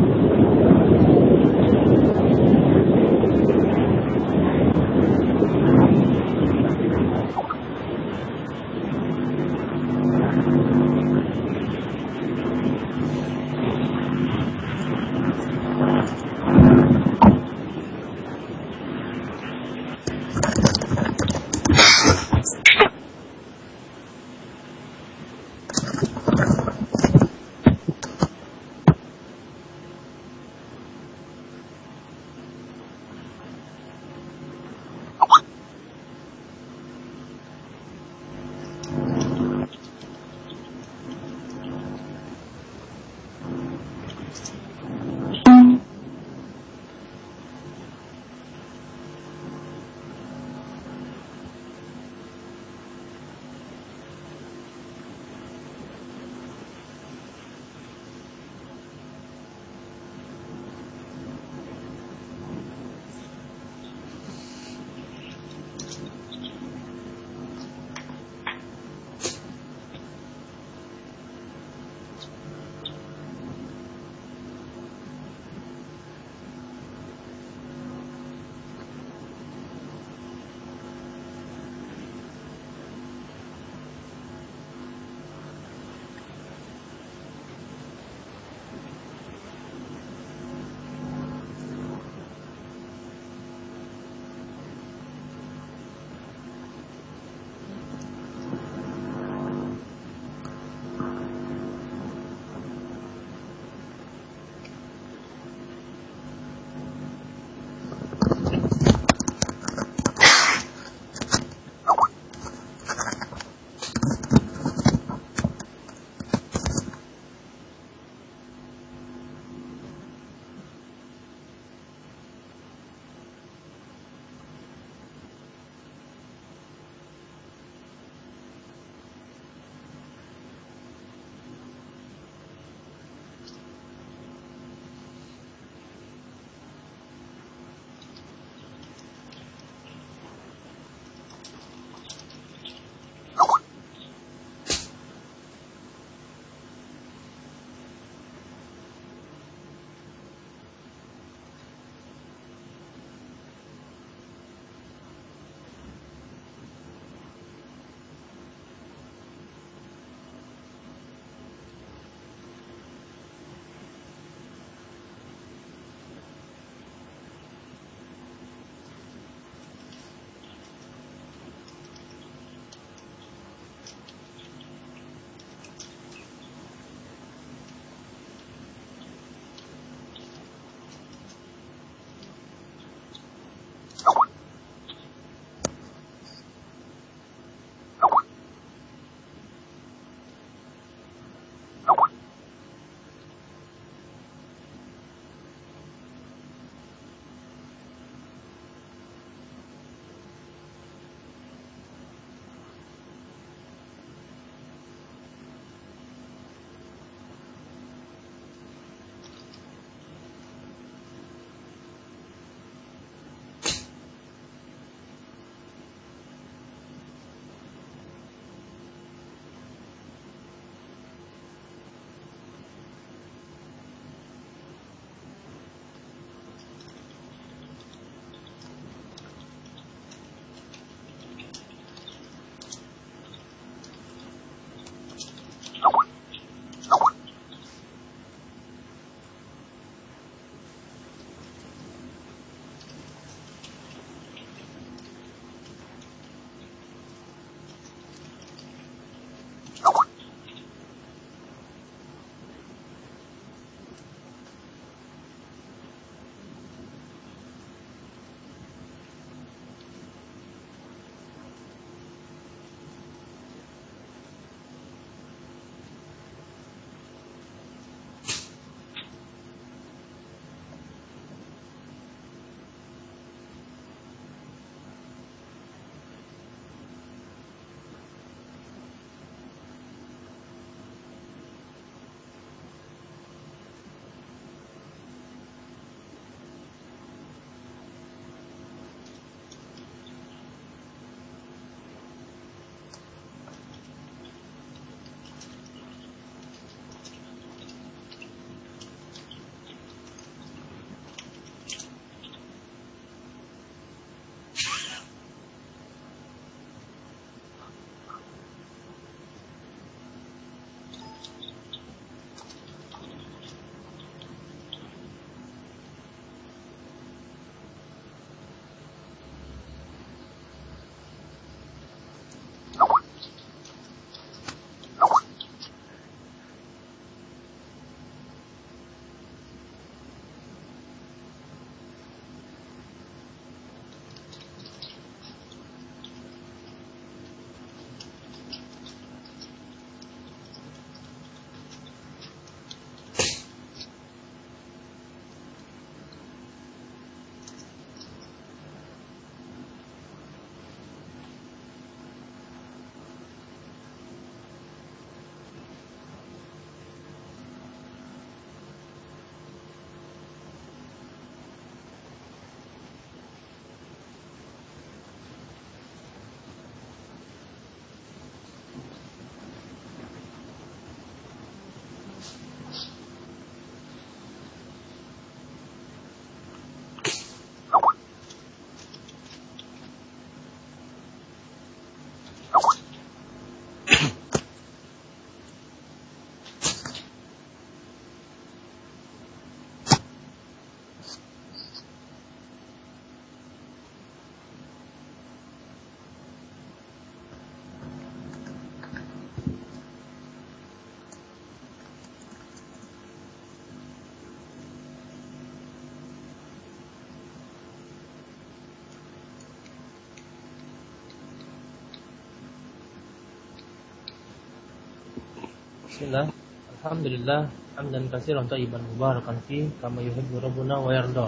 Bismillah. Alhamdulillah hamdan katsiran thayyiban mubarakan fi kama yuhibbu rabbuna wa yarda.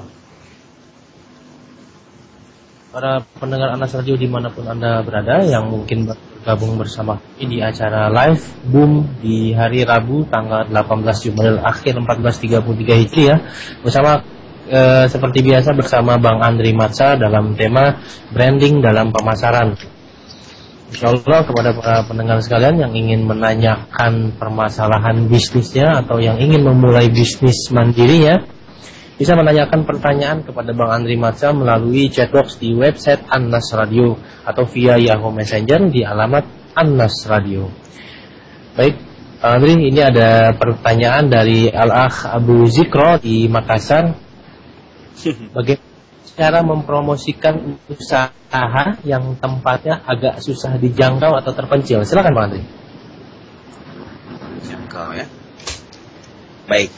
Para pendengar Anas Radio dimanapun Anda berada yang mungkin bergabung bersama kami di acara live Boom di hari Rabu tanggal 18 Jumadil Akhir 1433 Hijriah bersama seperti biasa bersama Bang Andri Matsa dalam tema branding dalam pemasaran. Insyaallah kepada para pendengar sekalian yang ingin menanyakan permasalahan bisnisnya atau yang ingin memulai bisnis mandirinya, bisa menanyakan pertanyaan kepada Bang Andri Matsa melalui chatbox di website Anas Radio atau via Yahoo Messenger di alamat Anas Radio. Baik, Bang Andri, ini ada pertanyaan dari Al-Akh Abu Zikro di Makassar. Bagaimana cara mempromosikan usaha yang tempatnya agak susah dijangkau atau terpencil? Silakan Bang Andri. Jangkau ya. Baik.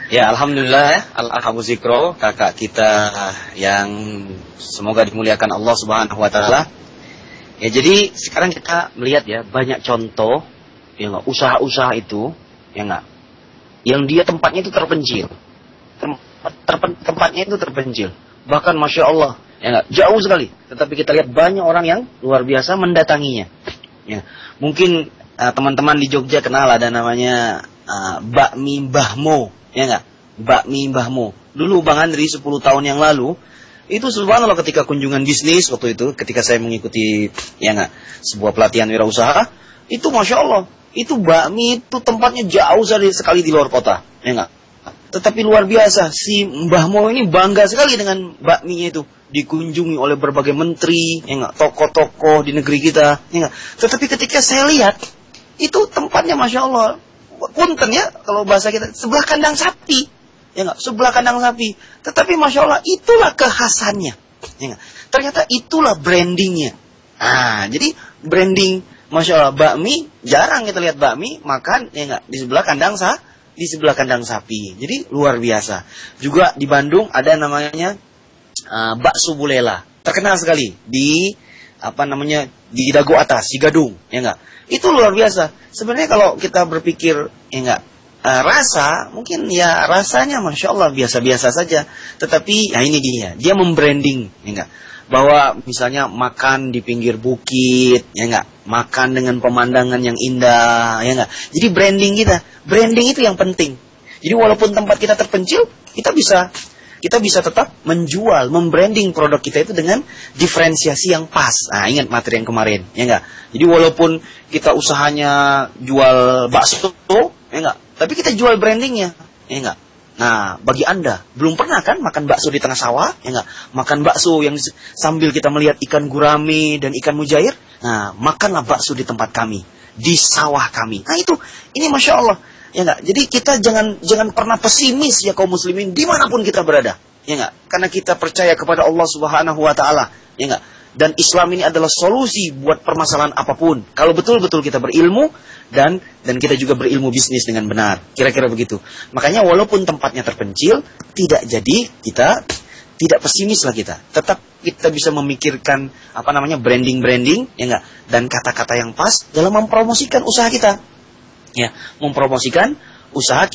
Ya, alhamdulillah ya, Al-Abu Zikro, kakak kita yang semoga dimuliakan Allah Subhanahu wa taala. Ya, jadi sekarang kita melihat ya, banyak contoh ya enggak usaha-usaha itu ya enggak yang dia tempatnya itu terpencil. Tempatnya itu terpencil. Bahkan Masya Allah ya enggak, jauh sekali. Tetapi kita lihat banyak orang yang luar biasa mendatanginya. Ya, mungkin teman-teman di Jogja kenal ada namanya bakmi Mbah Mo, ya enggak? Bakmi Mbah Mo. Dulu Bang Andri 10 tahun yang lalu itu subhanallah ketika kunjungan bisnis waktu itu ketika saya mengikuti ya enggak sebuah pelatihan wirausaha, itu Masya Allah, itu bakmi itu tempatnya jauh sekali di luar kota, ya enggak? Tetapi luar biasa, si Mbah Mo ini bangga sekali dengan bakminya itu. Dikunjungi oleh berbagai menteri, ya enggak, tokoh-tokoh di negeri kita, ya enggak. Tetapi ketika saya lihat, itu tempatnya Masya Allah, punten ya, kalau bahasa kita, sebelah kandang sapi. Ya enggak, sebelah kandang sapi. Tetapi Masya Allah, itulah kekhasannya. Ya enggak. Ternyata itulah brandingnya. Nah, jadi branding, Masya Allah, bakmi, jarang kita lihat bakmi, makan, ya enggak, di sebelah kandang sapi. Jadi luar biasa. Juga di Bandung ada namanya bakso Bulela. Terkenal sekali di di Dago Atas, di Gadung, ya enggak. Itu luar biasa. Sebenarnya kalau kita berpikir ya enggak rasa, mungkin ya rasanya Masya Allah biasa-biasa saja. Tetapi ya ini dia membranding, ya enggak. Bahwa misalnya makan di pinggir bukit, ya enggak, makan dengan pemandangan yang indah, ya enggak. Jadi branding itu yang penting. Jadi walaupun tempat kita terpencil, kita bisa tetap menjual, membranding produk kita itu dengan diferensiasi yang pas. Nah, ingat materi yang kemarin, ya enggak. Jadi walaupun kita usahanya jual bakso, ya enggak, tapi kita jual brandingnya, ya enggak. Nah, bagi Anda, belum pernah kan makan bakso di tengah sawah? Ya enggak? Makan bakso yang sambil kita melihat ikan gurame dan ikan mujair? Nah, makanlah bakso di tempat kami, di sawah kami. Nah, ini Masya Allah. Ya enggak? Jadi kita jangan pernah pesimis ya kaum muslimin dimanapun kita berada. Ya enggak? Karena kita percaya kepada Allah Subhanahu wa taala. Ya enggak? Dan Islam ini adalah solusi buat permasalahan apapun. Kalau betul-betul kita berilmu dan kita juga berilmu bisnis dengan benar. Kira-kira begitu. Makanya walaupun tempatnya terpencil, tidak jadi kita tidak pesimis lah kita. Tetap kita bisa memikirkan branding, ya enggak? Dan kata-kata yang pas dalam mempromosikan usaha kita. Ya, mempromosikan usaha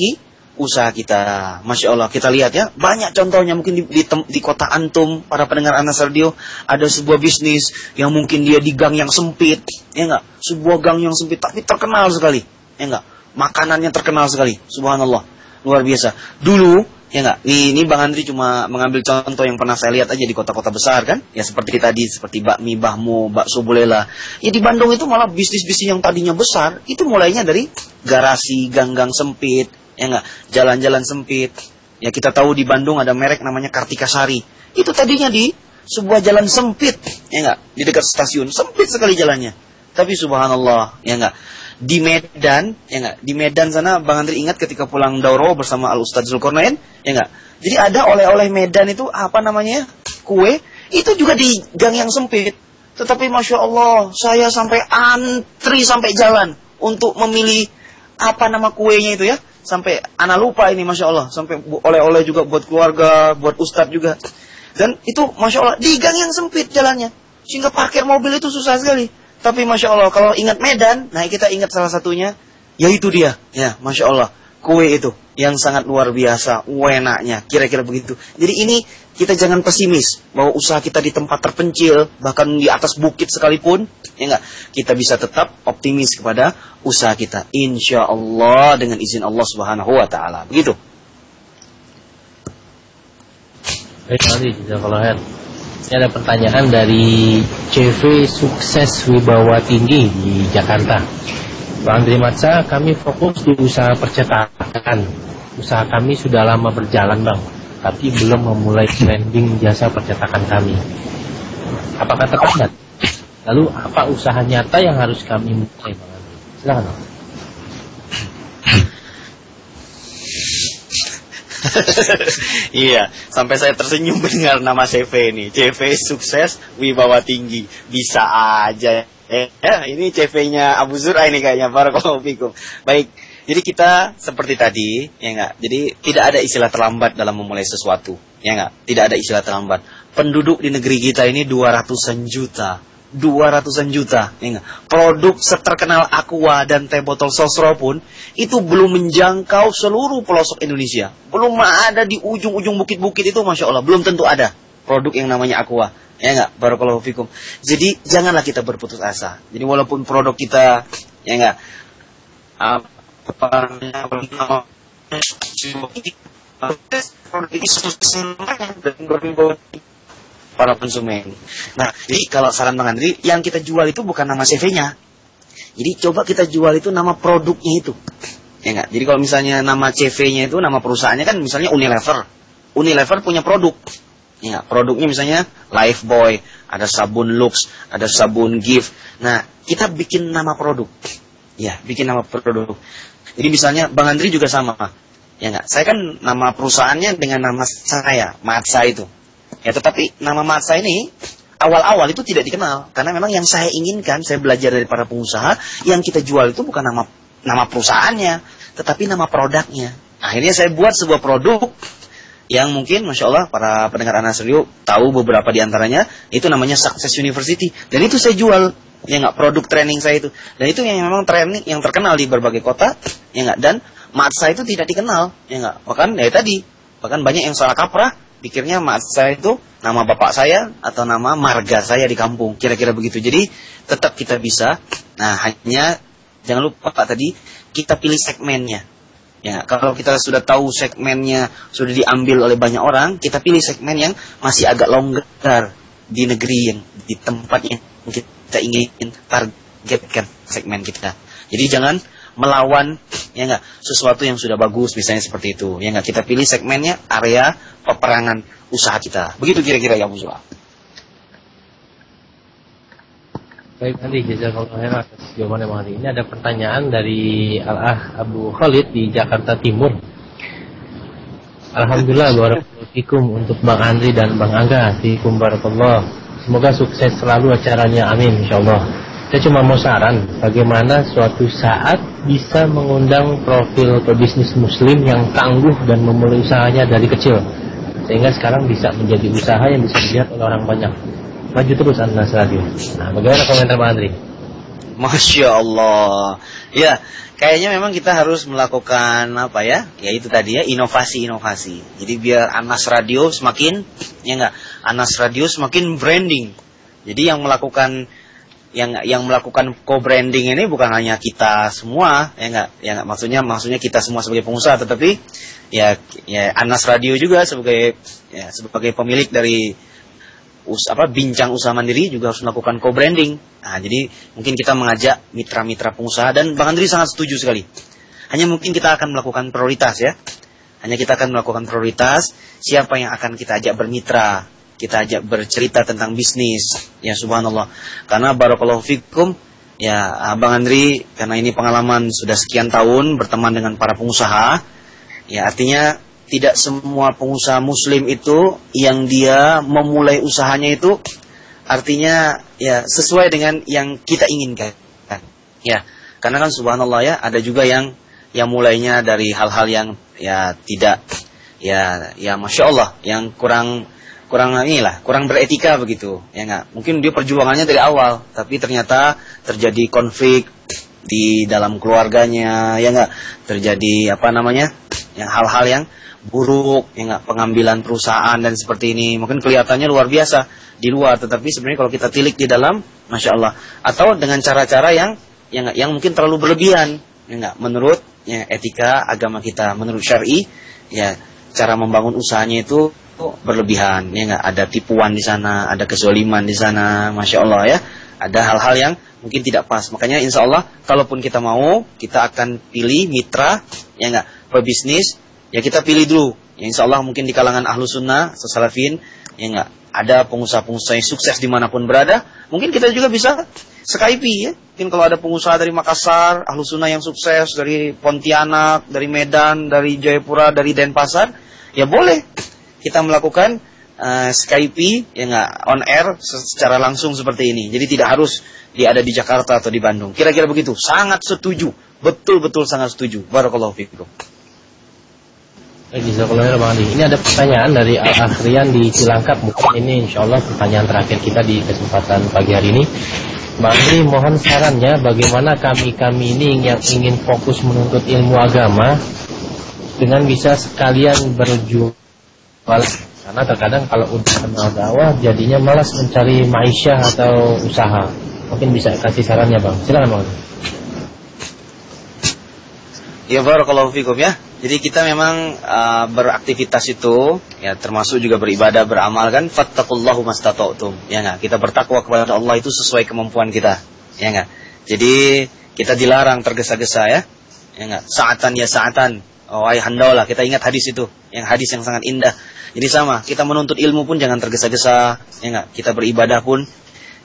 kita. Masya Allah, kita lihat ya, banyak contohnya mungkin di kota antum, para pendengar Anas Radio, ada sebuah bisnis yang mungkin dia di gang yang sempit, ya enggak, sebuah gang yang sempit tapi terkenal sekali, ya enggak, makanannya terkenal sekali, subhanallah, luar biasa. Dulu, ya enggak, ini Bang Andri cuma mengambil contoh yang pernah saya lihat aja di kota-kota besar kan, ya seperti tadi, seperti bakmi Mbah Mo, bakso Bulela. Ya di Bandung itu malah bisnis-bisnis yang tadinya besar, itu mulainya dari garasi, gang-gang sempit, ya enggak, jalan-jalan sempit. Ya kita tahu di Bandung ada merek namanya Kartika Sari. Itu tadinya di sebuah jalan sempit, ya enggak, di dekat stasiun, sempit sekali jalannya. Tapi subhanallah, ya enggak, di Medan, ya enggak, di Medan sana Bang Andri ingat ketika pulang daurah bersama Al Ustadz Zulkarnain, ya enggak. Jadi ada oleh-oleh Medan itu kue, itu juga di gang yang sempit. Tetapi Masya Allah, saya sampai antri sampai jalan untuk memilih kuenya itu ya. Sampai anak lupa ini Masya Allah. Sampai oleh-oleh juga buat keluarga, buat ustadz juga. Dan itu Masya Allah, di gang yang sempit jalannya. Sehingga parkir mobil itu susah sekali. Tapi Masya Allah, kalau ingat Medan, nah kita ingat salah satunya, yaitu dia. Ya, Masya Allah, kue itu yang sangat luar biasa, enaknya, kira-kira begitu. Jadi ini kita jangan pesimis bahwa usaha kita di tempat terpencil, bahkan di atas bukit sekalipun, ya enggak, kita bisa tetap optimis kepada usaha kita. Insya Allah dengan izin Allah Subhanahu Wa Taala. Begitu. Baik, kalau ini ada pertanyaan dari CV Sukses Wibawa Tinggi di Jakarta. Bang Andri Matsa, kami fokus di usaha percetakan. Usaha kami sudah lama berjalan, Bang, tapi belum memulai trending jasa percetakan kami. Apakah tepat? Lalu apa usaha nyata yang harus kami mulai, Bang Andri? Silakan, Bang. Iya, sampai saya tersenyum mendengar nama CV ini. CV Sukses Wibawa Tinggi. Bisa aja. Ini CV-nya Abu Zur'a ini kayaknya. Barakallahu fikum. Baik, jadi kita seperti tadi, ya enggak. Jadi tidak ada istilah terlambat dalam memulai sesuatu, ya enggak. Tidak ada istilah terlambat. Penduduk di negeri kita ini 200-an juta. 200-an juta, ya enggak? Produk seterkenal Aqua dan teh botol Sosro pun itu belum menjangkau seluruh pelosok Indonesia. Belum ada di ujung-ujung bukit-bukit itu, Masya Allah. Belum tentu ada produk yang namanya Aqua, ya enggak? Barakallahu fikum. Jadi janganlah kita berputus asa. Jadi walaupun produk kita, ya enggak, para konsumen. Nah, jadi kalau saran Bang Andri, yang kita jual itu bukan nama CV-nya. Jadi coba kita jual itu nama produknya itu. Ya enggak? Jadi kalau misalnya nama CV-nya itu, nama perusahaannya kan misalnya Unilever. Unilever punya produk. Ya, produknya misalnya Lifebuoy, ada sabun Lux, ada sabun Gift. Nah, kita bikin nama produk. Ya, bikin nama produk. Jadi misalnya Bang Andri juga sama. Ya enggak? Saya kan nama perusahaannya dengan nama saya, Matsa itu. Ya, tetapi nama Matsa ini awal-awal itu tidak dikenal, karena memang yang saya inginkan, saya belajar dari para pengusaha, yang kita jual itu bukan nama perusahaannya, tetapi nama produknya. Akhirnya saya buat sebuah produk yang mungkin Masya Allah para pendengar Anas Radio tahu beberapa di antaranya, itu namanya Success University, dan itu saya jual, ya nggak, produk training saya itu, dan itu yang memang training yang terkenal di berbagai kota, ya nggak, dan Matsa itu tidak dikenal, ya nggak, bahkan banyak yang salah kaprah, pikirnya Matsa itu nama bapak saya atau nama marga saya di kampung, kira-kira begitu. Jadi tetap kita bisa. Nah, hanya jangan lupa Pak tadi kita pilih segmennya. Ya, kalau kita sudah tahu segmennya sudah diambil oleh banyak orang, kita pilih segmen yang masih agak longgar di negeri yang di tempat yang kita ingin targetkan segmen kita. Jadi jangan melawan, ya enggak, sesuatu yang sudah bagus, misalnya seperti itu, ya enggak, kita pilih segmennya, area peperangan usaha kita. Begitu kira-kira ya, Bu Zula. Baik, nanti jazakallahu khairan atas jawabannya Bang Andri. Ini ada pertanyaan dari Al-Ah Abu Khalid di Jakarta Timur. Alhamdulillah, barakallahu fikum untuk Bang Andri dan Bang Angga. Fikum barakallah. Semoga sukses selalu acaranya, amin insyaallah. Saya cuma mau saran, bagaimana suatu saat bisa mengundang profil pebisnis muslim yang tangguh dan memulai usahanya dari kecil, sehingga sekarang bisa menjadi usaha yang bisa dilihat oleh orang banyak. Maju terus Anas Radio. Nah, bagaimana komentar Pak Andri? Masya Allah. Ya, kayaknya memang kita harus melakukan apa ya? Ya itu tadi ya, inovasi-inovasi. Jadi biar Anas Radio semakin, ya enggak, Anas Radio semakin branding. Jadi yang melakukan co-branding ini bukan hanya kita semua, ya enggak, maksudnya kita semua sebagai pengusaha, tetapi ya Anas Radio juga sebagai pemilik dari Bincang Usaha Mandiri juga harus melakukan co-branding. Nah, jadi mungkin kita mengajak mitra-mitra pengusaha, dan Bang Andri sangat setuju sekali. Hanya mungkin kita akan melakukan prioritas ya. Hanya kita akan melakukan prioritas siapa yang akan kita ajak bermitra. Kita ajak bercerita tentang bisnis, ya subhanallah. Karena barakallahu fikum, ya Bang Andri, karena ini pengalaman sudah sekian tahun berteman dengan para pengusaha, ya artinya tidak semua pengusaha muslim itu yang dia memulai usahanya itu artinya ya sesuai dengan yang kita inginkan. Ya, karena kan subhanallah ya, ada juga yang mulainya dari hal-hal yang ya tidak, ya Masya Allah, yang kurang kurang beretika begitu, ya enggak? Mungkin dia perjuangannya dari awal, tapi ternyata terjadi konflik di dalam keluarganya, ya enggak? Terjadi yang hal-hal yang buruk, ya enggak? Pengambilan perusahaan dan seperti ini. Mungkin kelihatannya luar biasa di luar, tetapi sebenarnya kalau kita tilik di dalam, Masya Allah. Atau dengan cara-cara yang mungkin terlalu berlebihan, ya enggak? Menurut etika agama kita, menurut syar'i, ya cara membangun usahanya itu berlebihan, ya enggak? Ada tipuan di sana, ada kezaliman di sana, Masya Allah ya. Ada hal-hal yang mungkin tidak pas. Makanya insya Allah, kalaupun kita mau, kita akan pilih mitra, ya enggak? Pebisnis, ya kita pilih dulu. Ya insya Allah mungkin di kalangan ahlu sunnah, salafin, ya enggak? Ada pengusaha-pengusaha yang sukses dimanapun berada. Mungkin kita juga bisa Skype ya. Mungkin kalau ada pengusaha dari Makassar, ahlu sunnah yang sukses, dari Pontianak, dari Medan, dari Jayapura, dari Denpasar, ya boleh kita melakukan Skype, ya nggak, on air secara langsung seperti ini. Jadi tidak harus dia ada di Jakarta atau di Bandung. Kira-kira begitu. Sangat setuju. Betul-betul sangat setuju. Barakallahu fikum. Ini ada pertanyaan dari Al-Akhrian di Cilangkap. Mungkin ini insya Allah pertanyaan terakhir kita di kesempatan pagi hari ini. Bang Andri, mohon sarannya bagaimana kami ini yang ingin fokus menuntut ilmu agama dengan bisa sekalian berjuang. Karena terkadang kalau udah kenal dakwah jadinya malas mencari ma'isyah atau usaha. Mungkin bisa kasih sarannya Bang. Silakan Bang. Ya barakallahu fikum ya. Jadi kita memang beraktivitas itu ya termasuk juga beribadah, beramal kan, fattaqullahu mastata'tum. Ya enggak? Kita bertakwa kepada Allah itu sesuai kemampuan kita. Ya enggak? Jadi kita dilarang tergesa-gesa ya. Ya enggak? Sa'atan ya sa'atan. Oh ayhandalah, kita ingat hadis itu, yang hadis yang sangat indah. Jadi sama, kita menuntut ilmu pun jangan tergesa-gesa, ya enggak? Kita beribadah pun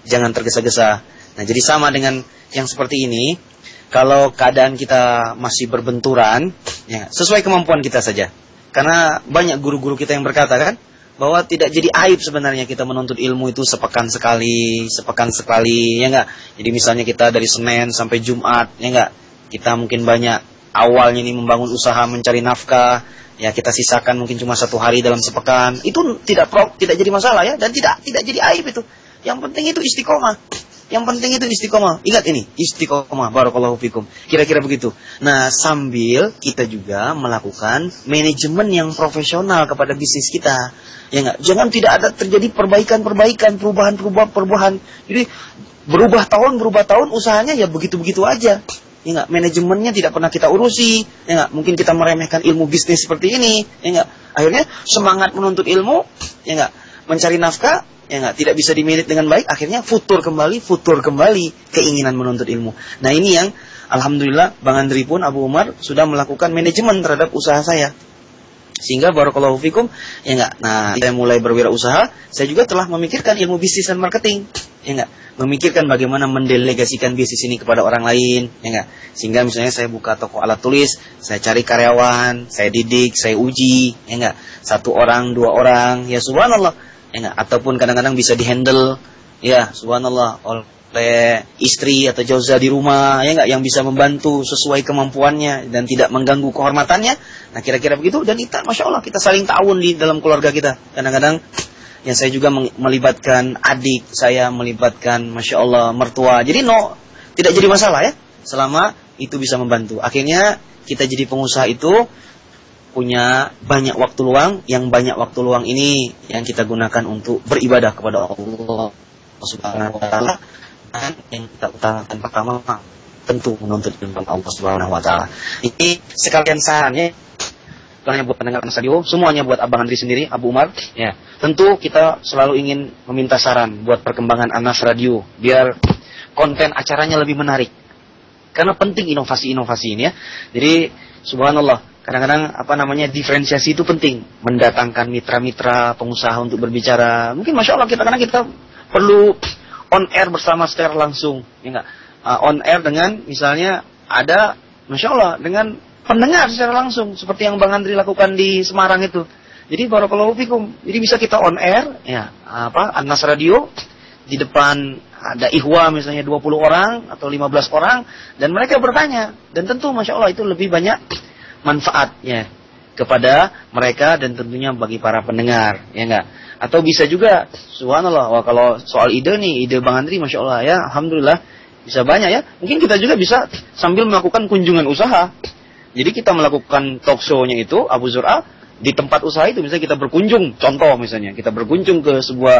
jangan tergesa-gesa. Nah, jadi sama dengan yang seperti ini. Kalau keadaan kita masih berbenturan, ya, sesuai kemampuan kita saja. Karena banyak guru-guru kita yang berkata kan, bahwa tidak jadi aib sebenarnya kita menuntut ilmu itu sepekan sekali, ya enggak? Jadi misalnya kita dari Senin sampai Jumat, ya enggak? Kita mungkin banyak awalnya ini membangun usaha mencari nafkah, ya kita sisakan mungkin cuma 1 hari dalam sepekan. Itu tidak jadi masalah ya, dan tidak jadi aib itu. Yang penting itu istiqomah. Yang penting itu istiqomah. Ingat ini, istiqomah. Barakallahu fikum. Kira-kira begitu. Nah, sambil kita juga melakukan manajemen yang profesional kepada bisnis kita. Ya enggak? Jangan tidak ada terjadi perbaikan-perbaikan, perubahan. Jadi berubah tahun usahanya ya begitu-begitu aja. Ya enggak? Manajemennya tidak pernah kita urusi. Ya enggak? Mungkin kita meremehkan ilmu bisnis seperti ini. Ya enggak? Akhirnya semangat menuntut ilmu, ya enggak? Mencari nafkah, ya enggak, tidak bisa dimanage dengan baik, akhirnya futur kembali keinginan menuntut ilmu. Nah, ini yang alhamdulillah Bang Andri pun Abu Umar sudah melakukan manajemen terhadap usaha saya. Sehingga barakallahu fikum, ya enggak. Nah, saya mulai berwirausaha, saya juga telah memikirkan ilmu bisnis dan marketing, ya enggak. Memikirkan bagaimana mendelegasikan bisnis ini kepada orang lain, ya enggak. Sehingga misalnya saya buka toko alat tulis, saya cari karyawan, saya didik, saya uji, ya enggak. 1 orang, 2 orang, ya subhanallah. Ya enggak? Ataupun kadang-kadang bisa dihandle, ya subhanallah, oleh istri atau jauza di rumah, ya enggak, yang bisa membantu sesuai kemampuannya dan tidak mengganggu kehormatannya. Nah, kira-kira begitu. Dan kita, Masya Allah, kita saling ta'awun di dalam keluarga kita. Kadang-kadang yang saya juga melibatkan adik saya, melibatkan Masya Allah mertua. Jadi tidak jadi masalah ya, selama itu bisa membantu. Akhirnya kita jadi pengusaha itu punya banyak waktu luang, yang banyak waktu luang ini yang kita gunakan untuk beribadah kepada Allah Subhanahu wa taala. Dan yang kita utamakan pertama tentu menuntut ilmu Allah Subhanahu wa taala. Ini sekalian sarannya bukan buat pendengar radio, semuanya buat Abang Andri sendiri, Abu Umar, ya. Tentu kita selalu ingin meminta saran buat perkembangan Anas Radio biar konten acaranya lebih menarik. Karena penting inovasi-inovasi ini ya. Jadi subhanallah, kadang-kadang diferensiasi itu penting. Mendatangkan mitra-mitra pengusaha untuk berbicara. Mungkin Masya Allah kadang kita perlu on air bersama secara langsung, ya enggak? On air dengan misalnya ada Masya Allah dengan pendengar secara langsung seperti yang Bang Andri lakukan di Semarang itu. Jadi barakallahu fikum. Jadi bisa kita on air ya, Anas Radio di depan ada ihwa misalnya 20 orang atau 15 orang dan mereka bertanya, dan tentu Masya Allah itu lebih banyak manfaatnya kepada mereka dan tentunya bagi para pendengar, ya enggak. Atau bisa juga, subhanallah, wah kalau soal ide nih, ide Bang Andri Masya Allah ya, alhamdulillah bisa banyak ya. Mungkin kita juga bisa sambil melakukan kunjungan usaha. Jadi kita melakukan talk show-nya itu Abu Zur'a di tempat usaha itu, misalnya kita berkunjung, contoh misalnya kita berkunjung ke sebuah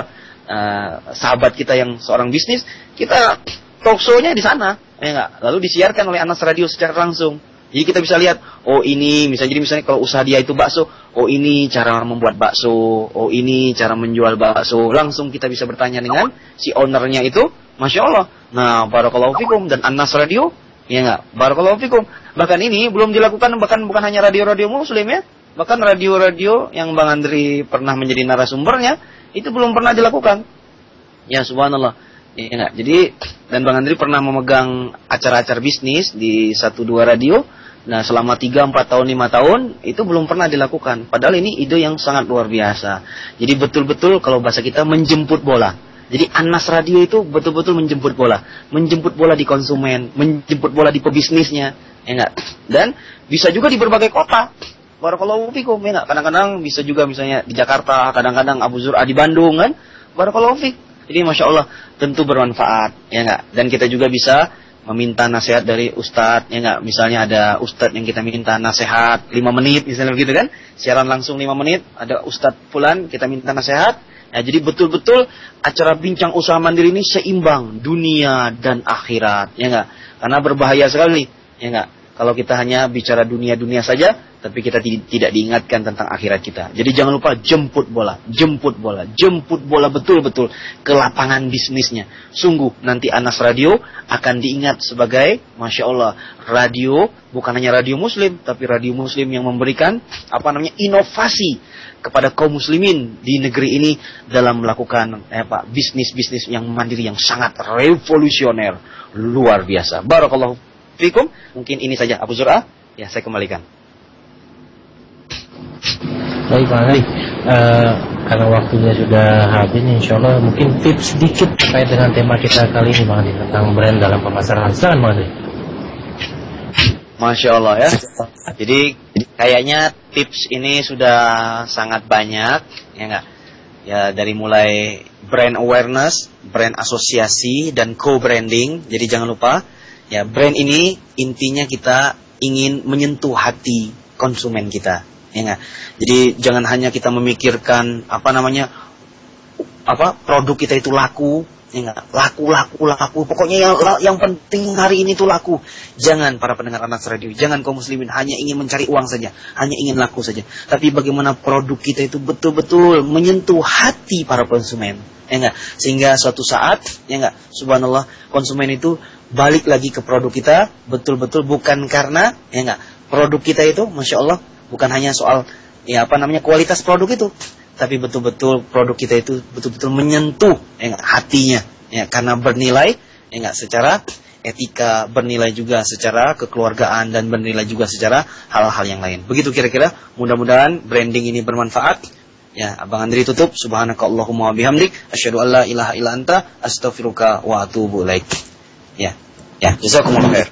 sahabat kita yang seorang bisnis, kita talk show-nya di sana, ya enggak? Lalu disiarkan oleh Anas Radio secara langsung. Jadi kita bisa lihat, oh ini misalnya kalau usaha dia itu bakso, oh ini cara membuat bakso, oh ini cara menjual bakso. Langsung kita bisa bertanya dengan si ownernya itu, Masya Allah. Nah, barakallahu fikum, dan Anas Radio, ya enggak? Barakallahu fikum. Bahkan ini belum dilakukan, bahkan bukan hanya radio-radio muslim ya. Bahkan radio-radio yang Bang Andri pernah menjadi narasumbernya, itu belum pernah dilakukan. Ya subhanallah. Ya enggak? Jadi, dan Bang Andri pernah memegang acara-acara bisnis di 1-2 radio. Nah, selama 3, 4 tahun, 5 tahun, itu belum pernah dilakukan. Padahal ini ide yang sangat luar biasa. Jadi betul-betul kalau bahasa kita menjemput bola. Jadi Anas Radio itu betul-betul menjemput bola. Menjemput bola di konsumen, menjemput bola di pebisnisnya. Ya enggak? Dan bisa juga di berbagai kota. Barakallahu fikum, ya enggak? Kadang-kadang bisa juga misalnya di Jakarta, kadang-kadang Abu Zur'a di Bandung kan. Barakallahu fikum. Jadi Masya Allah tentu bermanfaat, ya enggak? Dan kita juga bisa meminta nasihat dari ustadz, ya enggak? Misalnya ada ustadz yang kita minta nasihat 5 menit, misalnya begitu kan? Siaran langsung 5 menit, ada ustadz fulan, kita minta nasihat. Ya, jadi betul-betul acara bincang usaha mandiri ini seimbang dunia dan akhirat, ya enggak? Karena berbahaya sekali, ya enggak? Kalau kita hanya bicara dunia-dunia saja, tapi kita tidak diingatkan tentang akhirat kita. Jadi jangan lupa jemput bola betul-betul ke lapangan bisnisnya. Sungguh nanti Anas Radio akan diingat sebagai, Masya Allah, radio bukan hanya radio muslim, tapi radio muslim yang memberikan inovasi kepada kaum muslimin di negeri ini dalam melakukan bisnis-bisnis yang mandiri yang sangat revolusioner, luar biasa. Barakallahu fikum. Mungkin ini saja Abu Zur'a, ya saya kembalikan. Baik Bang Ali, karena waktunya sudah habis, insya Allah mungkin tips sedikit terkait dengan tema kita kali ini Bang Ali, tentang brand dalam pemasaran. Silakan Bang Ali. Masya Allah ya. Jadi kayaknya tips ini sudah sangat banyak, ya enggak? Ya, dari mulai brand awareness, brand asosiasi, dan co-branding. Jadi jangan lupa, ya, brand ini intinya kita ingin menyentuh hati konsumen kita, ya enggak? Jadi jangan hanya kita memikirkan produk kita itu laku, ya enggak? Laku. Pokoknya yang penting hari ini tuh laku. Jangan, para pendengar Anas Radio, jangan kaum muslimin hanya ingin mencari uang saja, hanya ingin laku saja. Tapi bagaimana produk kita itu betul-betul menyentuh hati para konsumen, ya enggak? Sehingga suatu saat, ya enggak, subhanallah, konsumen itu balik lagi ke produk kita, betul-betul bukan karena, ya enggak, produk kita itu, Masya Allah, bukan hanya soal, kualitas produk itu, tapi betul-betul produk kita itu betul-betul menyentuh, ya enggak, hatinya, ya, karena bernilai, ya enggak, secara etika, bernilai juga secara kekeluargaan, dan bernilai juga secara hal-hal yang lain. Begitu kira-kira, mudah-mudahan branding ini bermanfaat. Ya, Abang Andri tutup. Subhanakallahumma wa bihamdik, asyhadu an la ilaha illa anta, astaghfiruka wa atubu ilaik. Ya, jazakumullah khair.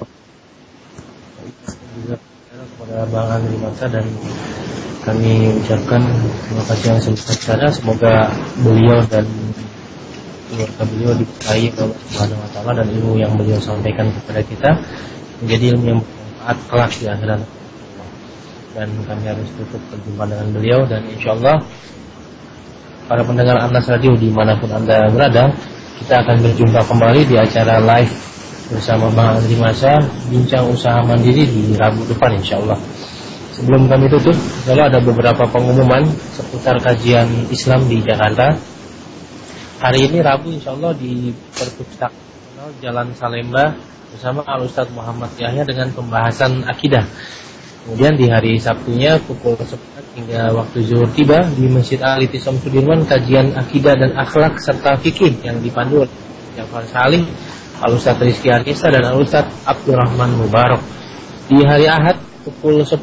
Kepada Bang Andri Masa, dan kami ucapkan terima kasih yang sebesar-besarnya. Semoga beliau dan keluarga beliau diberkahi oleh Allah Subhanahu wa taala, dan ilmu yang beliau sampaikan kepada kita menjadi ilmu yang bermanfaat kelak di akhirat. Dan kami harus tutup perjumpaan dengan beliau, dan insyaallah para pendengar Anas Radio dimanapun Anda berada, kita akan berjumpa kembali di acara live bersama Bang Andri Masa, bincang usaha mandiri, di Rabu depan insyaallah. Sebelum kami tutup, kalau ada beberapa pengumuman seputar kajian Islam di Jakarta. Hari ini Rabu insyaallah di Perpustakaan Jalan Salemba bersama Al-Ustadz Muhammad Yahya dengan pembahasan akidah. Kemudian di hari Sabtunya pukul 11 hingga waktu zuhur tiba di Masjid Al-Ittisam Sudirman, kajian akidah dan akhlak serta fikih yang dipandu oleh Jafar Salim, Al-Ustadz Rizky Arnisa, dan Al-Ustadz Abdurrahman Mubarak. Di hari Ahad pukul 10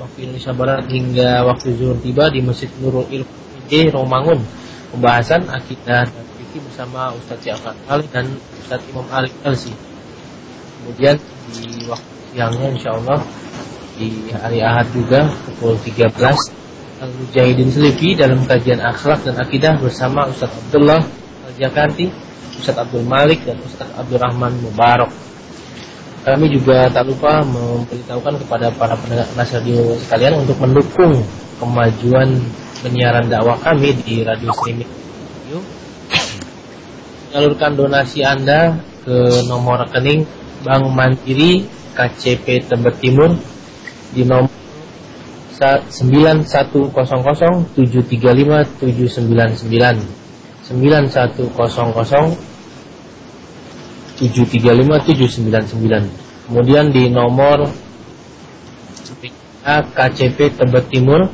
waktu Indonesia Barat hingga waktu zuhur tiba di Masjid Nurul Ilm Romangun, pembahasan akidah dan fikih bersama Ustadz Jafar Ali dan Ustadz Imam Arif Elsi. Kemudian di waktu siangnya insyaallah di hari Ahad juga pukul 13 Al-Mujahidin Selifi dalam kajian akhlak dan akidah bersama Ustaz Abdullah Al-Jakanti, Ustaz Abdul Malik, dan Ustaz Abdul Rahman Mubarak. Kami juga tak lupa memberitahukan kepada para pendengar Anas Radio sekalian untuk mendukung kemajuan penyiaran dakwah kami di radio streaming. Salurkan donasi Anda ke nomor rekening Bank Mandiri KCP Tebet Timur di nomor 91007357999 91007357999. Kemudian di nomor KCP Tebet Timur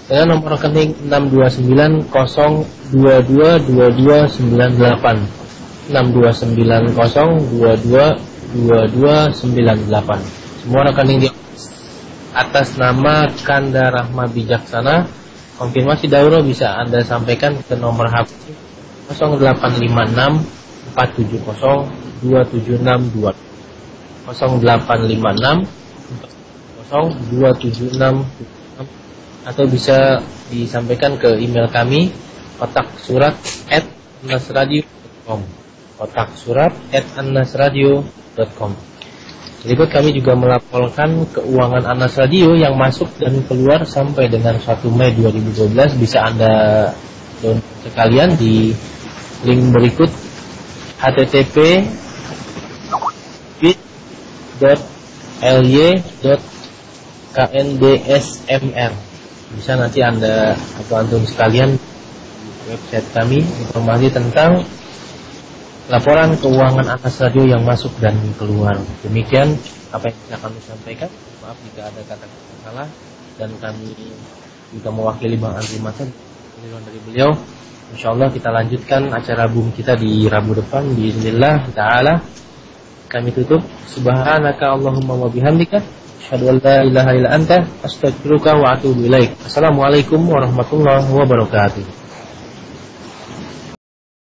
dengan nomor rekening 62902222998 62902222998. Semua rekening di atas nama Kanda Rahma Bijaksana. Konfirmasi daurah bisa Anda sampaikan ke nomor HP 0856 470 2762 0856 2762 atau bisa disampaikan ke email kami kotaksurat@annasradio.com kotaksurat@annasradio.com. Berikut kami juga melaporkan keuangan Anas Radio yang masuk dan keluar sampai dengan 1 Mei 2012. Bisa Anda download sekalian di link berikut http://bit.ly.kndsmr. Bisa nanti Anda atau antum sekalian website kami informasi tentang laporan keuangan Anas Radio yang masuk dan keluar. Demikian apa yang bisa kami sampaikan. Maaf jika ada kata-kata salah, dan kami juga mewakili Bang Andri Masan dari beliau. Insyaallah kita lanjutkan acara boom kita di Rabu depan bismillah taala. Kami tutup subhanaka Allahumma wa bihamdika asyhadu an la ilaha illa anta astaghfiruka wa atubu ilaik. Assalamualaikum warahmatullahi wabarakatuh.